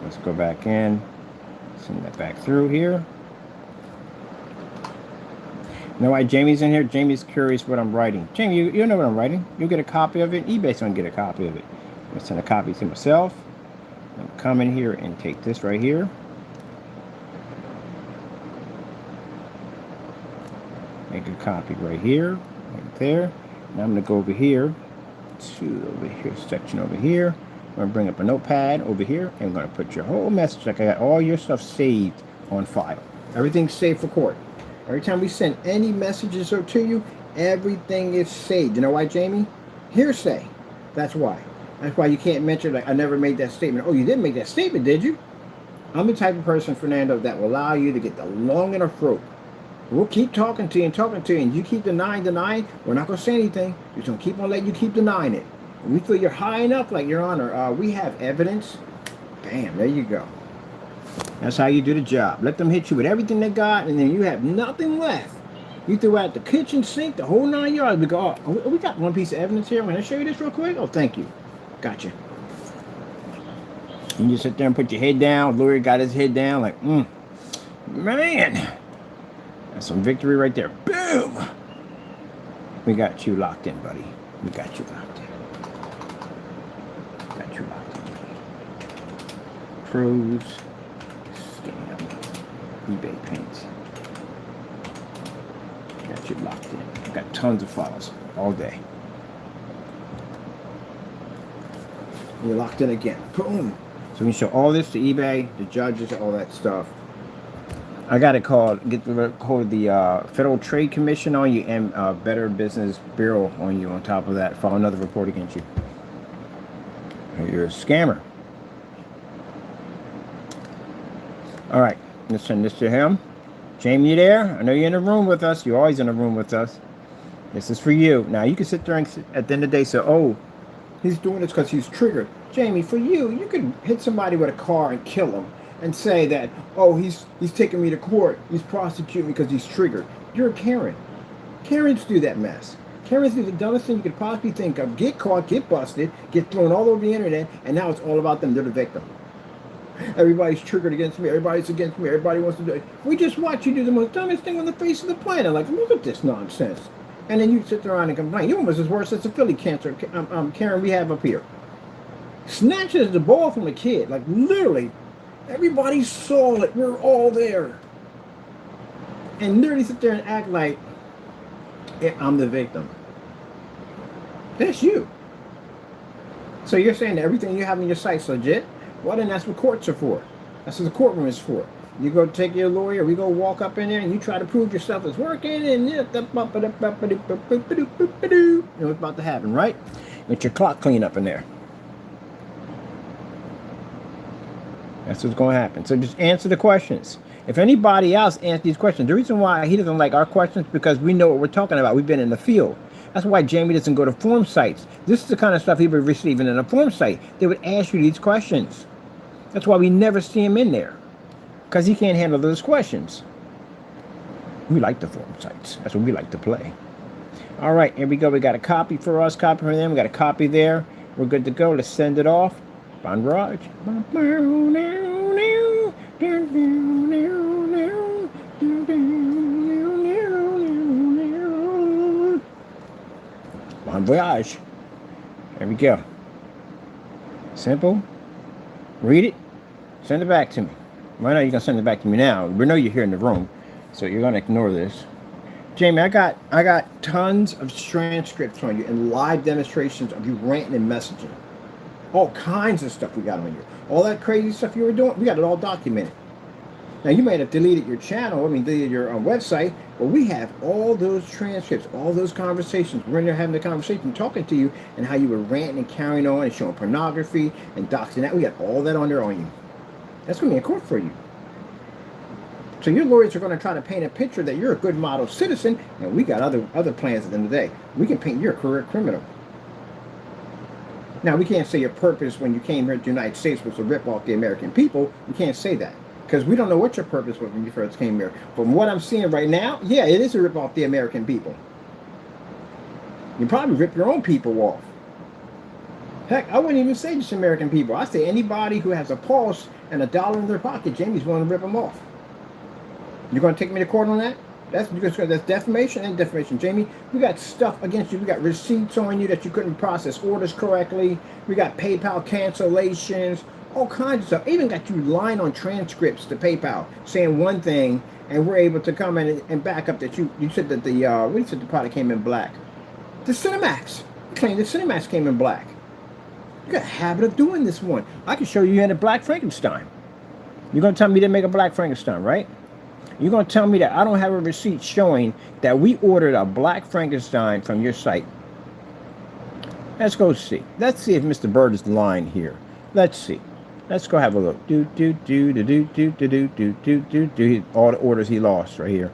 Let's go back in. Send that back through here. You know why Jamie's in here? Jamie's curious what I'm writing. Jamie, you know what I'm writing. You'll get a copy of it. eBay's going to get a copy of it. I'm going to send a copy to myself. I'm going to come in here and take this right here. Make a copy right here. Right there. Now I'm going to go over here to section over here. I'm going to bring up a notepad over here. And I'm going to put your whole message. Like I got all your stuff saved on file. Everything's saved for court. Every time we send any messages to you, everything is saved. You know why, Jamie? Hearsay. That's why. That's why you can't mention, like, I never made that statement. Oh, you didn't make that statement, did you? I'm the type of person, Fernando, that will allow you to get the long enough rope. We'll keep talking to you, and you keep denying. We're not going to say anything. We're just going to keep on letting you keep denying it. When we feel you're high enough, like, Your Honor, we have evidence. Bam, there you go. That's how you do the job. Let them hit you with everything they got, and then you have nothing left. You threw out the kitchen sink, the whole 9 yards. We go, oh, we got one piece of evidence here. I'm going to show you this real quick. Oh, thank you. Gotcha. And you sit there and put your head down. Lawyer got his head down like, man. That's some victory right there. Boom. We got you locked in, buddy. We got you locked in. Got you locked in, buddy. Crows. eBay paints. Got you locked in. Got tons of files all day. You're locked in again. Boom. So we can show all this to eBay, the judges, all that stuff. I got to get the call the Federal Trade Commission on you and Better Business Bureau on you on top of that. File another report against you. You're a scammer. All right. Let's send this to him. Jamie, you there? I know you're in the room with us. You're always in the room with us. This is for you. Now, you can sit there and at the end of the day say, oh, he's doing this because he's triggered. Jamie, for you, you could hit somebody with a car and kill him and say that, oh, he's taking me to court. He's prosecuting me because he's triggered. You're a Karen. Karens do that mess. Karens do the dumbest thing you could possibly think of. Get caught, get busted, get thrown all over the internet, and now it's all about them. They're the victim. Everybody's triggered against me. Everybody's against me. Everybody wants to do it. We just watch you do the most dumbest thing on the face of the planet. Like, look at this nonsense. And then you sit around and complain. You almost as worse as the Philly cancer Karen we have up here. Snatches the ball from a kid. Like, literally, everybody saw it. We're all there. And literally sit there and act like, yeah, I'm the victim. That's you. So you're saying that everything you have on your site's legit? Well, then that's what courts are for. That's what the courtroom is for. You go take your lawyer, we go walk up in there, and you try to prove yourself is working, and you know what's about to happen, right? Get your clock clean up in there. That's what's going to happen. So just answer the questions. If anybody else answers these questions, the reason why he doesn't like our questions is because we know what we're talking about. We've been in the field. That's why Jamie doesn't go to forum sites. This is the kind of stuff he would receive in a forum site. They would ask you these questions. That's why we never see him in there, because he can't handle those questions. We like the forum sites. That's what we like to play. All right, here we go. We got a copy for us, copy for them. We got a copy there. We're good to go. Let's send it off. Bon Raj. Bon voyage. There we go. Simple. Read it. Send it back to me. Well, I know you're going to send it back to me now. We know you're here in the room, so you're going to ignore this. Jamie, I got tons of transcripts on you and live demonstrations of you ranting and messaging. All kinds of stuff we got on you. All that crazy stuff you were doing, we got it all documented. Now, you might have deleted your channel, deleted your website, but we have all those transcripts, all those conversations. We're in there having the conversation, talking to you, and how you were ranting and carrying on and showing pornography and doxing that. We got all that on there on you. That's going to be a court for you. So your lawyers are going to try to paint a picture that you're a good model citizen, and we got other plans at the end of the day. We can paint you a career criminal. Now, we can't say your purpose when you came here to the United States was to rip off the American people. We can't say that, because we don't know what your purpose was when you first came here. From what I'm seeing right now, yeah, it is to rip off the American people. You probably rip your own people off. Heck, I wouldn't even say just American people. I say anybody who has a pulse and $1 in their pocket, Jamie's willing to rip them off. You're going to take me to court on that? That's defamation and defamation. Jamie, we got stuff against you. We got receipts on you that you couldn't process orders correctly. We got PayPal cancellations, all kinds of stuff. Even got you lying on transcripts to PayPal, saying one thing, and we're able to come in and back up that you said that you said the product came in black. The Cinemax. You claimed the Cinemax came in black. You got a habit of doing this one. I can show you in a Black Frankenstein. You're going to tell me to make a Black Frankenstein, right? You're going to tell me that I don't have a receipt showing that we ordered a Black Frankenstein from your site. Let's go see. Let's see if Mr. Bird is lying here. Let's see. Let's go have a look. All the orders he lost right here.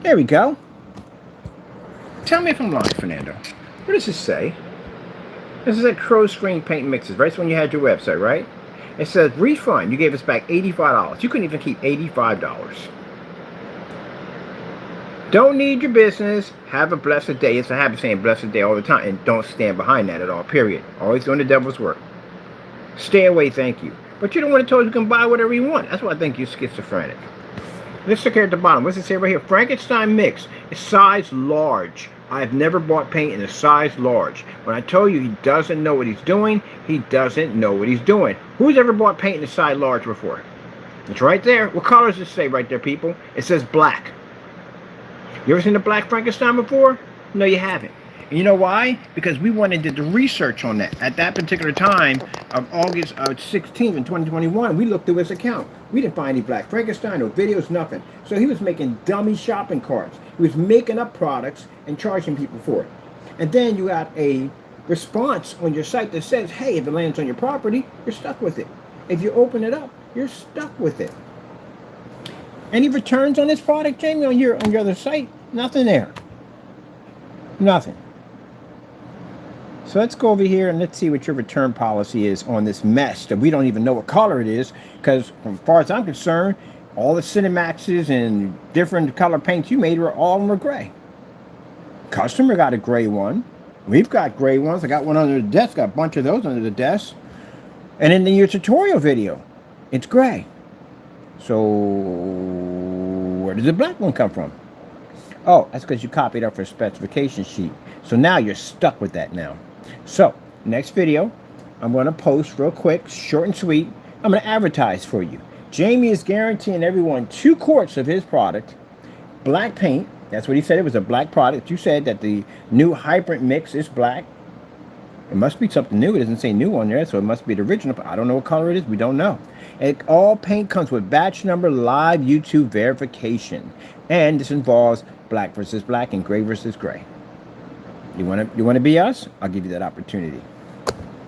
There we go. Tell me if I'm lying, Fernando. What does this say? This is at Crows Screen Paint Mixes, right? It's when you had your website, right? It says refund. You gave us back $85. You couldn't even keep $85. Don't need your business. Have a blessed day. It's a habit saying blessed day all the time, and don't stand behind that at all, period. Always doing the devil's work. Stay away, thank you. But you're the one that told you can buy whatever you want. That's why I think you're schizophrenic. Let's look here at the bottom. What's it say right here? Frankenstein mix. It's size large. I've never bought paint in a size large. When I told you he doesn't know what he's doing, he doesn't know what he's doing. Who's ever bought paint in a size large before? It's right there. What color does it say right there, people? It says black. You ever seen a Black Frankenstein before? No, you haven't. And you know why? Because we went and did the research on that. At that particular time of August 16th in 2021, we looked through his account. We didn't find any Black Frankenstein, no videos, nothing. So he was making dummy shopping carts. He was making up products and charging people for it. And then you got a response on your site that says, hey, if it lands on your property, you're stuck with it. If you open it up, you're stuck with it. Any returns on this product, Jamie, on your other site? Nothing there. Nothing. So let's go over here and let's see what your return policy is on this mess that we don't even know what color it is, because as far as I'm concerned, all the Cinemaxes and different color paints you made were all in gray. Customer got a gray one. We've got gray ones. I got one under the desk. Got a bunch of those under the desk. And in your tutorial video, it's gray. So where does the black one come from? Oh, that's because you copied off a specification sheet. So now you're stuck with that now. So next video, I'm going to post real quick, short and sweet. I'm going to advertise for you. Jamie is guaranteeing everyone 2 quarts of his product, black paint. That's what he said. It was a black product. You said that the new hybrid mix is black. It must be something new. It doesn't say new on there, so it must be the original. I don't know what color it is. We don't know. And all paint comes with batch number live YouTube verification. And this involves black versus black and gray versus gray. You want to be us? I'll give you that opportunity.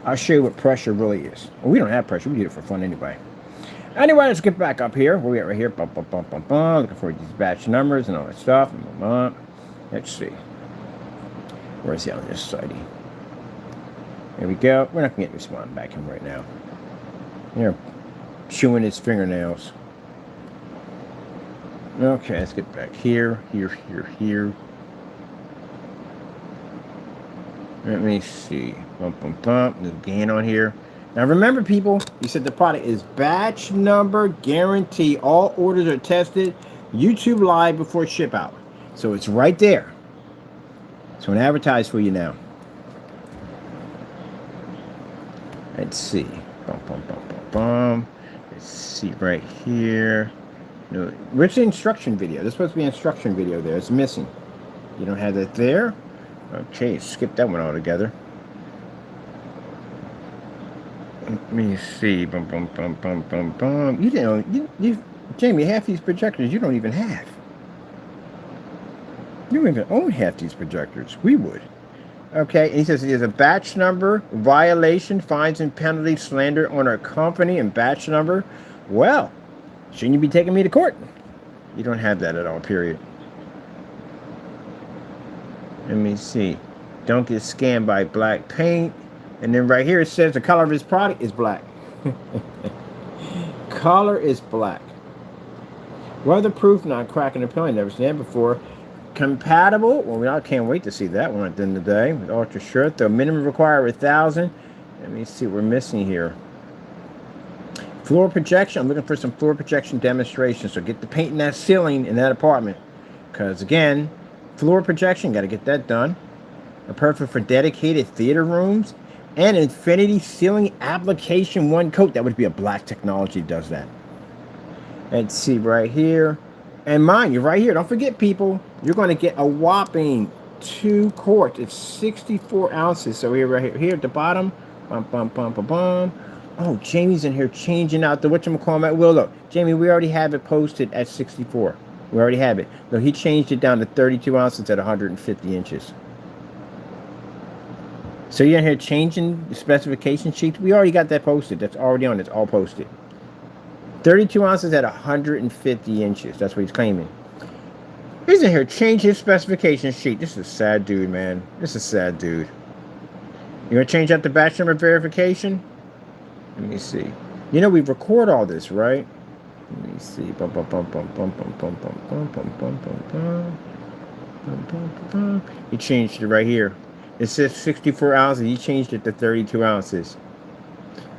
I'll show you what pressure really is. Well, we don't have pressure. We do it for fun anyway. Anyway, let's get back up here. Where we at right here? Bum, bum, bum, bum, bum. Looking for these batch numbers and all that stuff. Let's see. Where is he on this side? There we go. We're not going to get respond back him right now. They're chewing his fingernails. Okay, let's get back here. Here. Let me see. Bump, bump, bump. There's a gain on here. Now remember, people, you said the product is batch number guarantee. All orders are tested YouTube live before ship out. So it's right there. So I'm going to advertise for you now. Let's see. Bum, bum, bum, bum, bum. Let's see right here. No, where's the instruction video? There's supposed to be an instruction video there. It's missing. You don't have that there? Okay, skip that one altogether. Let me see. Bum, bum, bum, bum, bum, bum. You didn't. Jamie, half these projectors you don't even have. You don't even own half these projectors. We would. Okay, and he says there's a batch number, violation, fines and penalties, slander on our company, and batch number. Well, shouldn't you be taking me to court? You don't have that at all, period. Let me see. Don't get scammed by black paint. And then right here it says the color of his product is black. Color is black. Weatherproof, not cracking or peeling. Never seen that before. Compatible. Well, I can't wait to see that one at the end of the day. With ultra shirt. The minimum required 1,000. Let me see what we're missing here. Floor projection. I'm looking for some floor projection demonstrations. So get the paint in that ceiling in that apartment. Because again, floor projection, got to get that done. They're perfect for dedicated theater rooms. And infinity ceiling application 1 coat. That would be a black technology does that. Let's see right here. And mind you, right here, don't forget, people, you're going to get a whopping 2 quarts. It's 64 ounces. So here, right here at the bottom. Bum, bum, bum, bum, bum. Oh, Jamie's in here changing out the whatchamacallit at will. Look, Jamie, we already have it posted at 64. We already have it. No, he changed it down to 32 ounces at 150 inches. So you're in here changing the specification sheet. We already got that posted. That's already on. It's all posted. 32 ounces at 150 inches. That's what he's claiming. He's in here changing his specification sheet. This is a sad dude, man. This is a sad dude. You going to change out the batch number verification? Let me see. You know, we record all this, right? Let me see. Bum, bum, bum, bum, bum, bum, bum, bum, bum, bum, bum, bum, bum. Bum, bum, bum. He changed it right here. It says 64 ounces. He changed it to 32 ounces.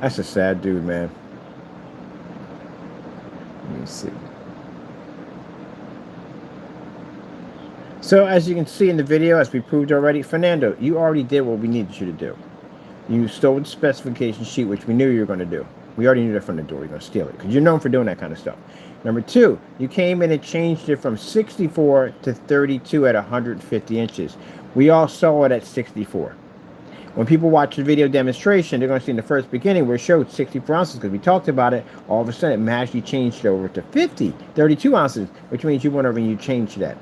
That's a sad dude, man. Let me see. So as you can see in the video, as we proved already, Fernando, you already did what we needed you to do. You stole the specification sheet, which we knew you were going to do. We already knew that from the door. You're going to steal it because you're known for doing that kind of stuff. Number 2, you came in and changed it from 64 to 32 at 150 inches. We all saw it at 64. When people watch the video demonstration, they're going to see in the first beginning where it showed 64 ounces because we talked about it. All of a sudden, it magically changed over to 32 ounces, which means you went over and you changed that.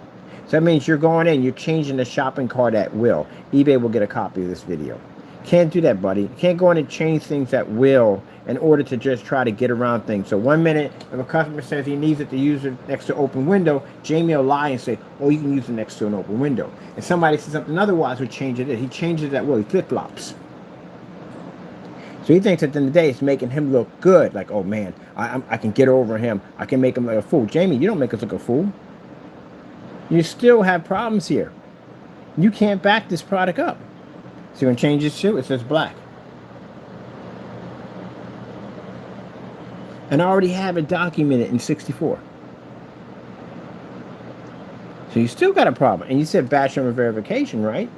So that means you're going in, you're changing the shopping cart at will. eBay will get a copy of this video. Can't do that, buddy. You can't go in and change things at will in order to just try to get around things. So 1 minute, if a customer says he needs it to use it next to open window, Jamie will lie and say, oh, you can use it next to an open window. If somebody says something otherwise, would change it. He changes it at will. He flip-flops. So he thinks at the end of the day, it's making him look good. Like, oh, man, I can get over him. I can make him look a fool. Jamie, you don't make us look a fool. You still have problems here. You can't back this product up. So you're going to change this to, it says black. And I already have it documented in 64. So you still got a problem. And you said batch number verification, right?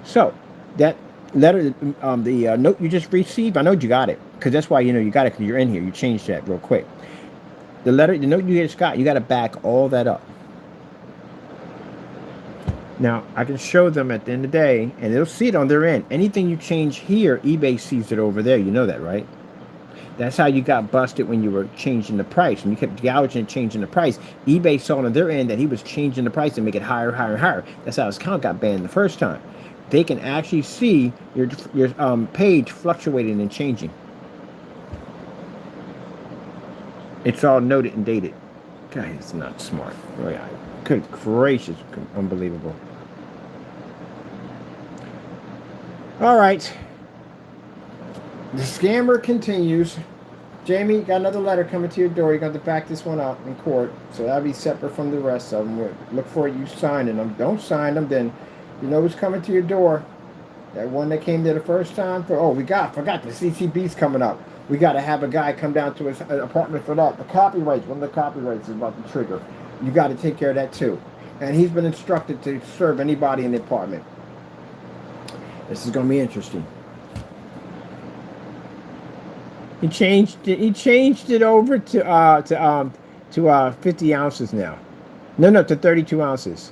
So that letter, the note you just received, I know you got it. Because that's why you know you got it, because you're in here. You changed that real quick. The note you just got, you got to back all that up. Now, I can show them at the end of the day, and they'll see it on their end. Anything you change here, eBay sees it over there. You know that, right? That's how you got busted when you were changing the price. When you kept gouging and changing the price, eBay saw on their end that he was changing the price to make it higher, higher, higher. That's how his account got banned the first time. They can actually see your page fluctuating and changing. It's all noted and dated. God, it's not smart. Really, good gracious, unbelievable. All right. The scammer continues. Jamie, got another letter coming to your door. You're going to back this one up in court. So that'll be separate from the rest of them. Look for you signing them. Don't sign them, then you know who's coming to your door. That one that came there the first time. Forgot the CCB's coming up. We got to have a guy come down to his apartment for that. The copyrights, one of the copyrights is about to trigger. You got to take care of that too. And he's been instructed to serve anybody in the apartment. This is going to be interesting. He changed it over to 50 ounces now. No, to 32 ounces.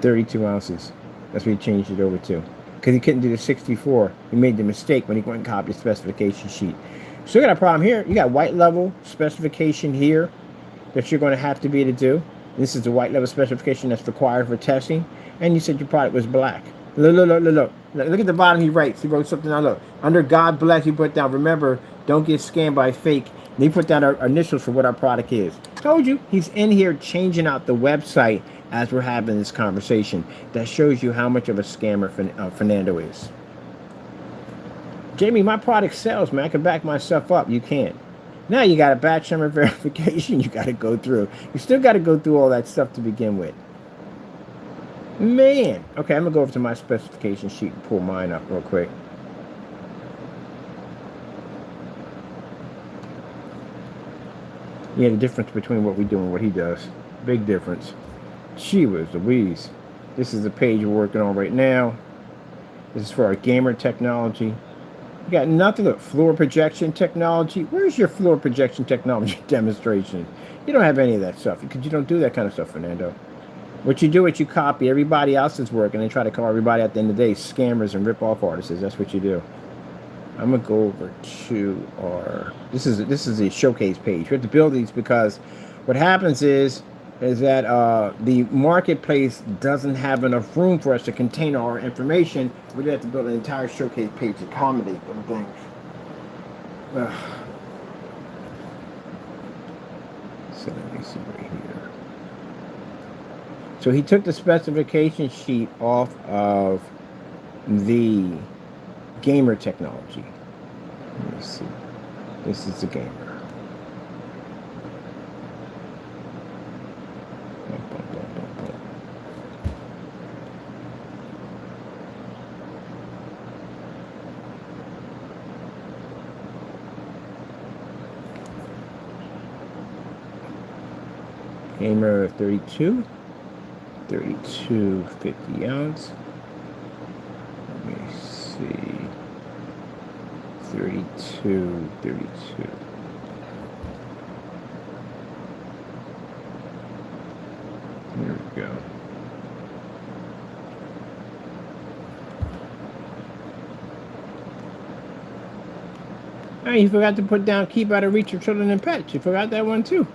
32 ounces. That's what he changed it over to. Because he couldn't do the 64. He made the mistake when he went and copied the specification sheet. So you got a problem here. You got white level specification here that you're going to have to be able to do. This is the white level specification that's required for testing. And you said your product was black. Look. Look at the bottom he writes. He wrote something down. Look. Under God bless, he put down, remember, don't get scammed by fake. And he put down our initials for what our product is. Told you. He's in here changing out the website as we're having this conversation. That shows you how much of a scammer Fernando is. Jamie, my product sells, man. I can back myself up. You can't. Now you got a batch number verification you got to go through. You still got to go through all that stuff to begin with. Man. Okay, I'm going to go over to my specification sheet and pull mine up real quick. Yeah, the difference between what we do and what he does. Big difference. She was Louise. This is the page we're working on right now. This is for our gamer technology. You got nothing but floor projection technology. Where's your floor projection technology demonstration? You don't have any of that stuff because you don't do that kind of stuff, Fernando. What you do is you copy everybody else's work and then try to call everybody at the end of the day scammers and rip-off artists. That's what you do. I'm gonna go over to our. This is a showcase page. We have to build these because what happens is that the marketplace doesn't have enough room for us to contain all our information. We have to build an entire showcase page to accommodate them things. So let me see right here. So he took the specification sheet off of the gamer technology. Let me see. This is the gamer. Gamer 32, 50 ounce. Let me see. 32. There we go. Oh, you forgot to put down keep out of reach of children and pets. You forgot that one too.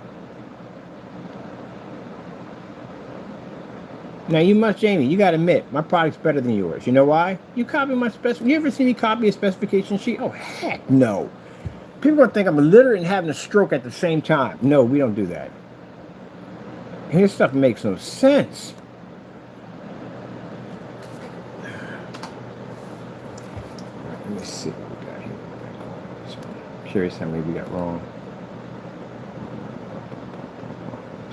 Now you must, Jamie, you gotta admit, my product's better than yours. You know why? You copy my you ever see me copy a specification sheet? Oh, heck no. People are gonna think I'm illiterate and having a stroke at the same time. No, we don't do that. His stuff makes no sense. Let me see what we got here. I'm curious how many we got wrong.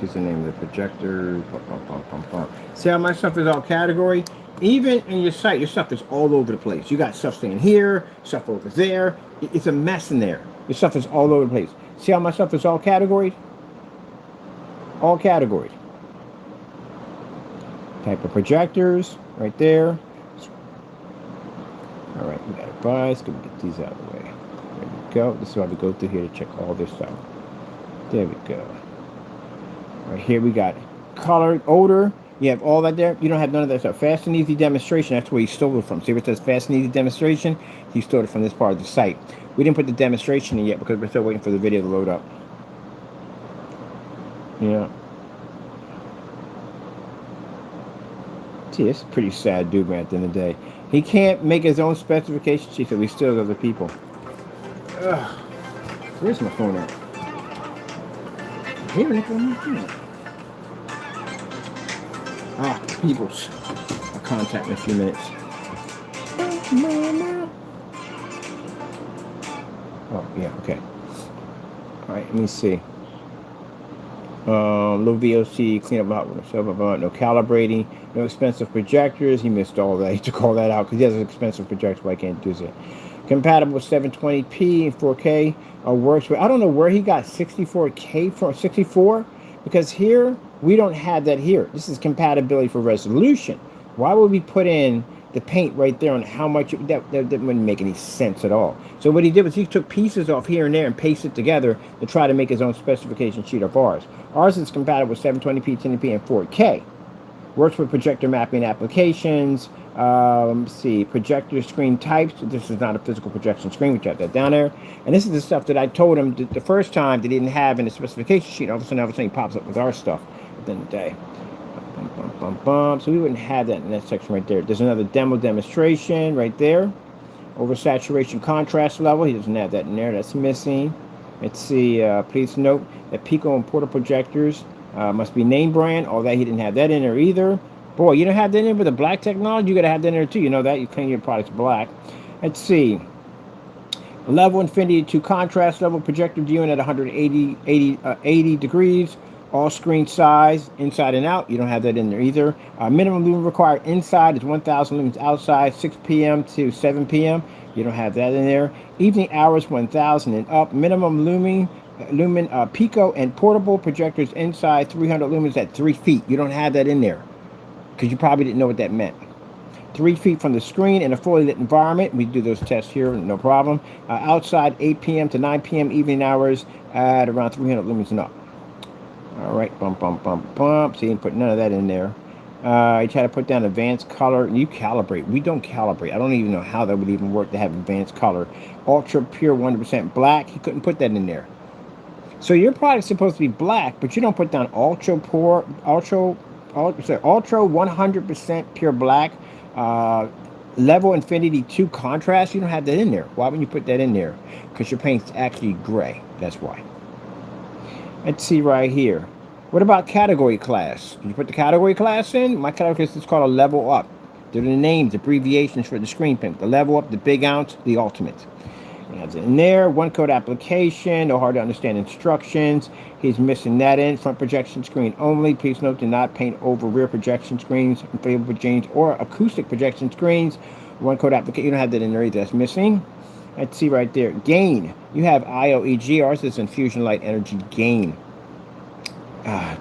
What's the name of the projector? Bum, bum, bum, bum, bum. See how my stuff is all category? Even in your site, your stuff is all over the place. You got stuff staying here, stuff over there. It's a mess in there. Your stuff is all over the place. See how my stuff is all categories? All categories. Type of projectors, right there. All right, we got a bus. Can we get these out of the way? There we go. This is why we go through here to check all this stuff. There we go. Right here we got color, odor. You have all that there. You don't have none of that stuff. Fast and easy demonstration. That's where he stole it from. See where it says fast and easy demonstration? He stole it from this part of the site. We didn't put the demonstration in yet because we're still waiting for the video to load up. Yeah. See, it's a pretty sad dude, man, at the end of the day. He can't make his own specification sheet, so he steals other people. Ugh. Where's my phone at? Here, Nick, on my phone. Ah, peoples. I'll contact in a few minutes. Oh, yeah, okay. Alright, let me see. Low VOC, clean up hot water, no calibrating, no expensive projectors. He missed all that. He took all that out because he has an expensive projector, but I can't do it. Compatible with 720p and 4K. Works with, I don't know where he got 64K from, 64, because here we don't have that here. This is compatibility for resolution. Why would we put in the paint right there on how much that wouldn't make any sense at all. So what he did was he took pieces off here and there and pasted it together to try to make his own specification sheet of ours. Ours is compatible with 720p, 1080p, and 4K. Works with projector mapping applications. Let's see, projector screen types. This is not a physical projection screen. We got that down there. And this is the stuff that I told him the first time they didn't have in the specification sheet. All of a sudden he pops up with our stuff at the end of the day. Bum, bum, bum, bum. So we wouldn't have that in that section right there. There's another demo demonstration right there. Oversaturation contrast level. He doesn't have that in there. That's missing. Let's see. Please note that Pico and Portal projectors must be name brand. All that, he didn't have that in there either. Boy, you don't have that in there with the black technology. You got to have that in there too. You know that. You clean your products black. Let's see. Level infinity to contrast level projector viewing at 80 degrees. All screen size, inside and out. You don't have that in there either. Minimum lumen required inside is 1,000 lumens outside, 6 p.m. to 7 p.m. You don't have that in there. Evening hours, 1,000 and up. Minimum lumen Pico and portable projectors inside, 300 lumens at 3 feet. You don't have that in there because you probably didn't know what that meant. 3 feet from the screen in a fully lit environment. We do those tests here, no problem. Outside, 8 p.m. to 9 p.m. evening hours at around 300 lumens and up. All right, bump. So you didn't put none of that in there. You try to put down advanced color. You calibrate. We don't calibrate. I don't even know how that would even work to have advanced color. Ultra pure 100% black. He couldn't put that in there. So your product's supposed to be black, but you don't put down ultra 100% pure black. Level infinity 2 contrast. You don't have that in there. Why would you put that in there? Because your paint's actually gray. That's why. Let's see right here. What about category class? Did you put the category class in? My category class is called a level up. They're the names, abbreviations for the screen print. The level up, the big ounce, the ultimate. He has it in there. One code application, no hard to understand instructions. He's missing that in. Front projection screen only. Please note, do not paint over rear projection screens, inflatable projections, or acoustic projection screens. One code application, you don't have that in there either. That's missing. Let's see right there. Gain. You have IOEG. Ours is infusion light energy gain.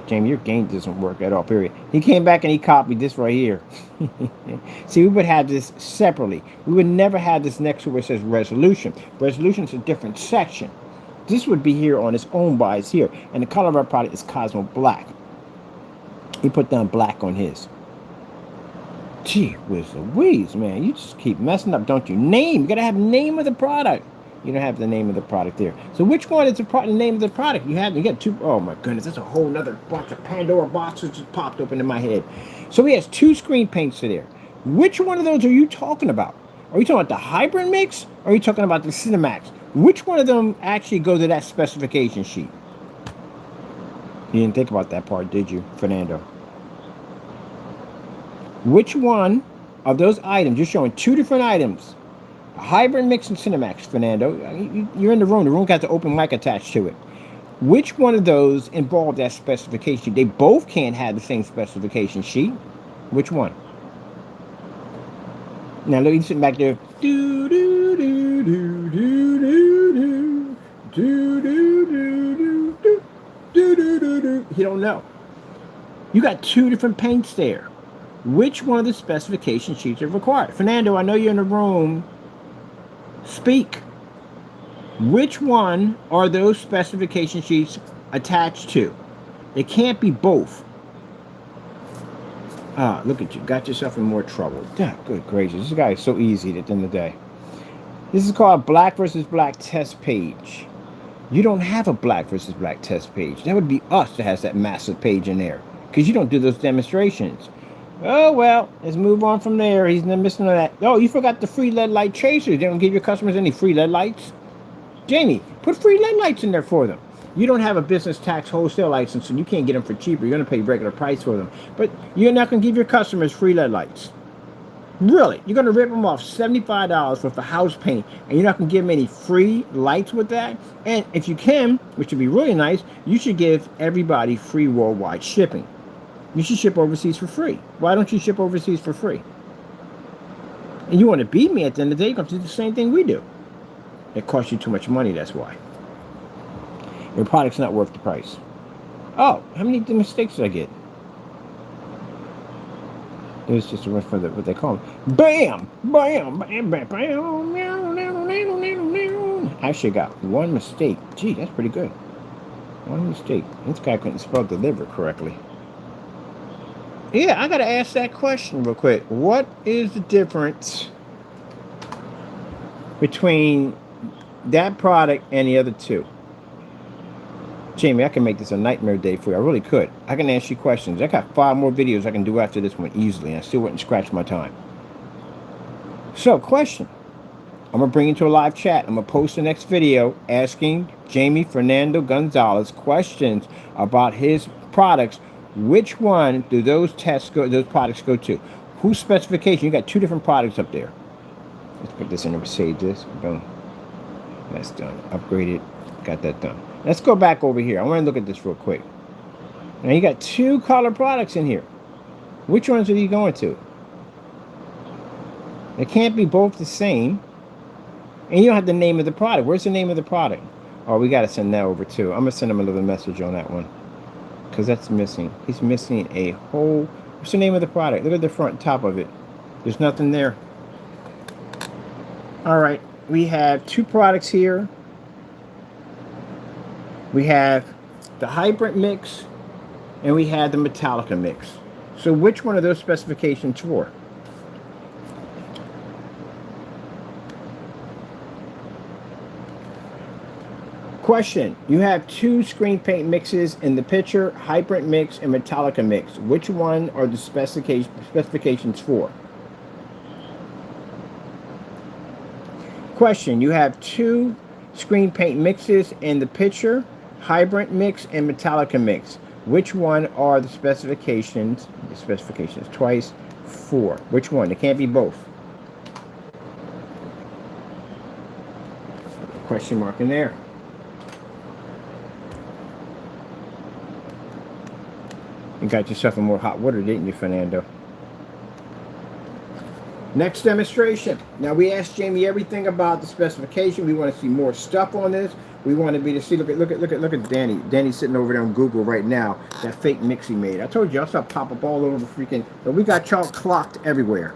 Jamie, your gain doesn't work at all, period. He came back and he copied this right here. See, we would have this separately. We would never have this next to where it says resolution. Resolution is a different section. This would be here on its own by its here. And the color of our product is Cosmo Black. He put down black on his. Gee whiz Louise, man. You just keep messing up, don't you? Name. You got to have name of the product. You don't have the name of the product there. So which one is the name of the product? You got two. Oh my goodness, that's a whole nother bunch of Pandora boxes just popped open in my head. So he has 2 screen paints there. Which one of those are you talking about? Are you talking about the hybrid mix? Or are you talking about the Cinemax? Which one of them actually goes to that specification sheet? You didn't think about that part, did you, Fernando? Which one of those items? You're showing 2 different items. Hybrid mix and Cinemax, Fernando. You're in the room. The room got the open mic attached to it. Which one of those involved that specification sheet? They both can't have the same specification sheet. Which one? Now look, he's sitting back there. Do do do do do do do do do do do do do do. He don't know. You got two different paints there. Which one of the specification sheets are required? Fernando, I know you're in the room. Speak. Which one are those specification sheets attached to? It can't be both. Ah, look at you. Got yourself in more trouble. Good gracious. This guy is so easy at the end of the day. This is called black versus black test page. You don't have a black versus black test page. That would be us that has that massive page in there. Because you don't do those demonstrations. Oh, well, let's move on from there. He's missing that. Oh, you forgot the free LED light chasers. They don't give your customers any free LED lights. Jamie, put free LED lights in there for them. You don't have a business tax wholesale license, so you can't get them for cheaper. You're going to pay regular price for them. But you're not going to give your customers free LED lights. Really? You're going to rip them off $75 for house paint, and you're not going to give them any free lights with that? And if you can, which would be really nice, you should give everybody free worldwide shipping. You should ship overseas for free. Why don't you ship overseas for free? And you want to beat me at the end of the day, you're going to do the same thing we do. It costs you too much money, that's why. Your product's not worth the price. Oh, how many mistakes did I get? It was just a run for what they call them. Bam! Bam! Bam! Bam! Bam! I actually got one mistake. Gee, that's pretty good. One mistake. This guy couldn't spell deliver correctly. Yeah, I got to ask that question real quick. What is the difference between that product and the other two? Jamie, I can make this a nightmare day for you. I really could. I can ask you questions. I got 5 more videos I can do after this one easily, and I still wouldn't scratch my time. So, question. I'm going to bring you to a live chat. I'm going to post the next video asking Jamie Fernando Gonzalez questions about his products. Which one do those products go to? Whose specification? You got 2 different products up there. Let's put this in and save this. Boom. That's done. Upgraded. Got that done. Let's go back over here. I want to look at this real quick. Now you got 2 color products in here. Which ones are you going to? They can't be both the same. And you don't have the name of the product. Where's the name of the product? Oh, we got to send that over too. I'm going to send him a little message on that one. Because that's missing. He's missing a whole... What's the name of the product? Look at the front top of it. There's nothing there. All right. We have 2 products here. We have the hybrid mix, and we have the Metallica mix. So which one of those specifications for? Question. You have 2 screen paint mixes in the picture, hybrid mix and Metallica mix. Which one are the specifications for? Question. You have 2 screen paint mixes in the picture, hybrid mix and Metallica mix. Which one are the specifications? The specifications twice for. Which one? It can't be both. Question mark in there. You got yourself in more hot water, didn't you, Fernando? Next demonstration. Now we asked Jamie everything about the specification. We want to see more stuff on this. We want to be to see. Look at Danny. Danny's sitting over there on Google right now. That fake mix he made. I told you, I saw pop up all over the freaking. But we got y'all clocked everywhere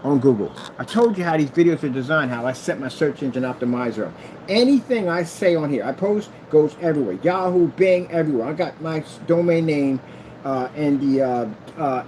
on Google. I told you how these videos are designed. How I set my search engine optimizer up. Anything I say on here, I post goes everywhere. Yahoo, Bing, everywhere. I got my domain name. And the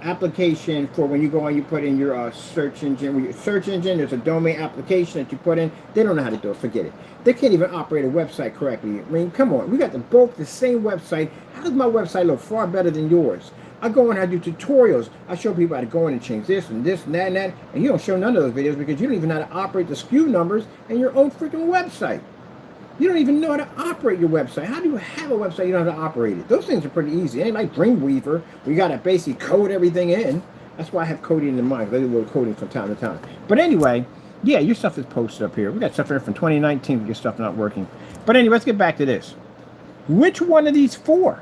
application for when you go and you put in your search engine. With your search engine, there's a domain application that you put in. They don't know how to do it. Forget it. They can't even operate a website correctly. I mean, come on. We got both the same website. How does my website look far better than yours? I go and I do tutorials. I show people how to go in and change this and this and that and that. And you don't show none of those videos because you don't even know how to operate the SKU numbers in your own freaking website. You don't even know how to operate your website. How do you have a website you don't know how to operate it? Those things are pretty easy. It ain't like Dreamweaver. We got to basically code everything in. That's why I have coding in mind. I do a little coding from time to time. But anyway, yeah, your stuff is posted up here. We got stuff here from 2019 with your stuff not working. But anyway, let's get back to this. Which one of these four?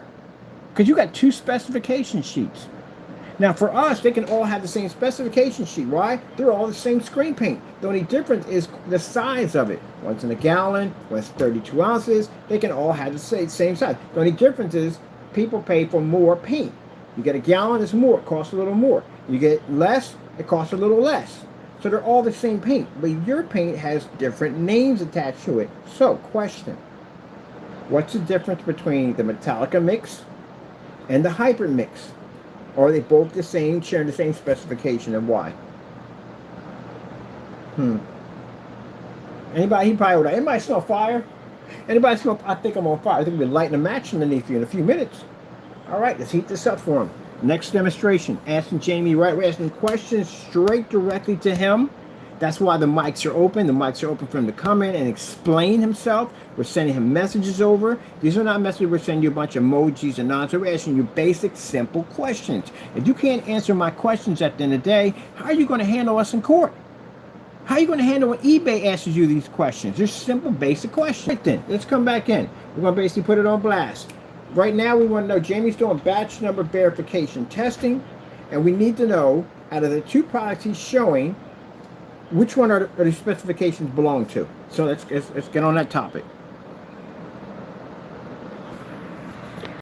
Because you got two specification sheets. Now for us, they can all have the same specification sheet. Why? They're all the same screen paint. The only difference is the size of it. One's in a gallon, one's 32 ounces. They can all have the same size. The only difference is people pay for more paint. You get a gallon, it's more, it costs a little more. You get less, it costs a little less. So they're all the same paint, but your paint has different names attached to it. So, question. What's the difference between the Metallica mix and the Hybrid mix? Or are they both the same, sharing the same specification, and why? Anybody? He probably would. Anybody smell fire? Anybody smell? I think I'm on fire. I think we'll be lighting a match underneath you in a few minutes. All right, let's heat this up for him. Next demonstration, asking Jamie Wright. We're asking questions straight directly to him. That's why the mics are open. The mics are open for him to come in and explain himself. We're sending him messages over. These are not messages we're sending you a bunch of emojis and nonsense. We're asking you basic, simple questions. If you can't answer my questions at the end of the day, how are you going to handle us in court? How are you going to handle when eBay asks you these questions? They're simple, basic questions. Right then, let's come back in. We're going to basically put it on blast. Right now, we want to know, Jamie's doing batch number verification testing, and we need to know, out of the two products he's showing, which one are the specifications belong to. So let's get on that topic.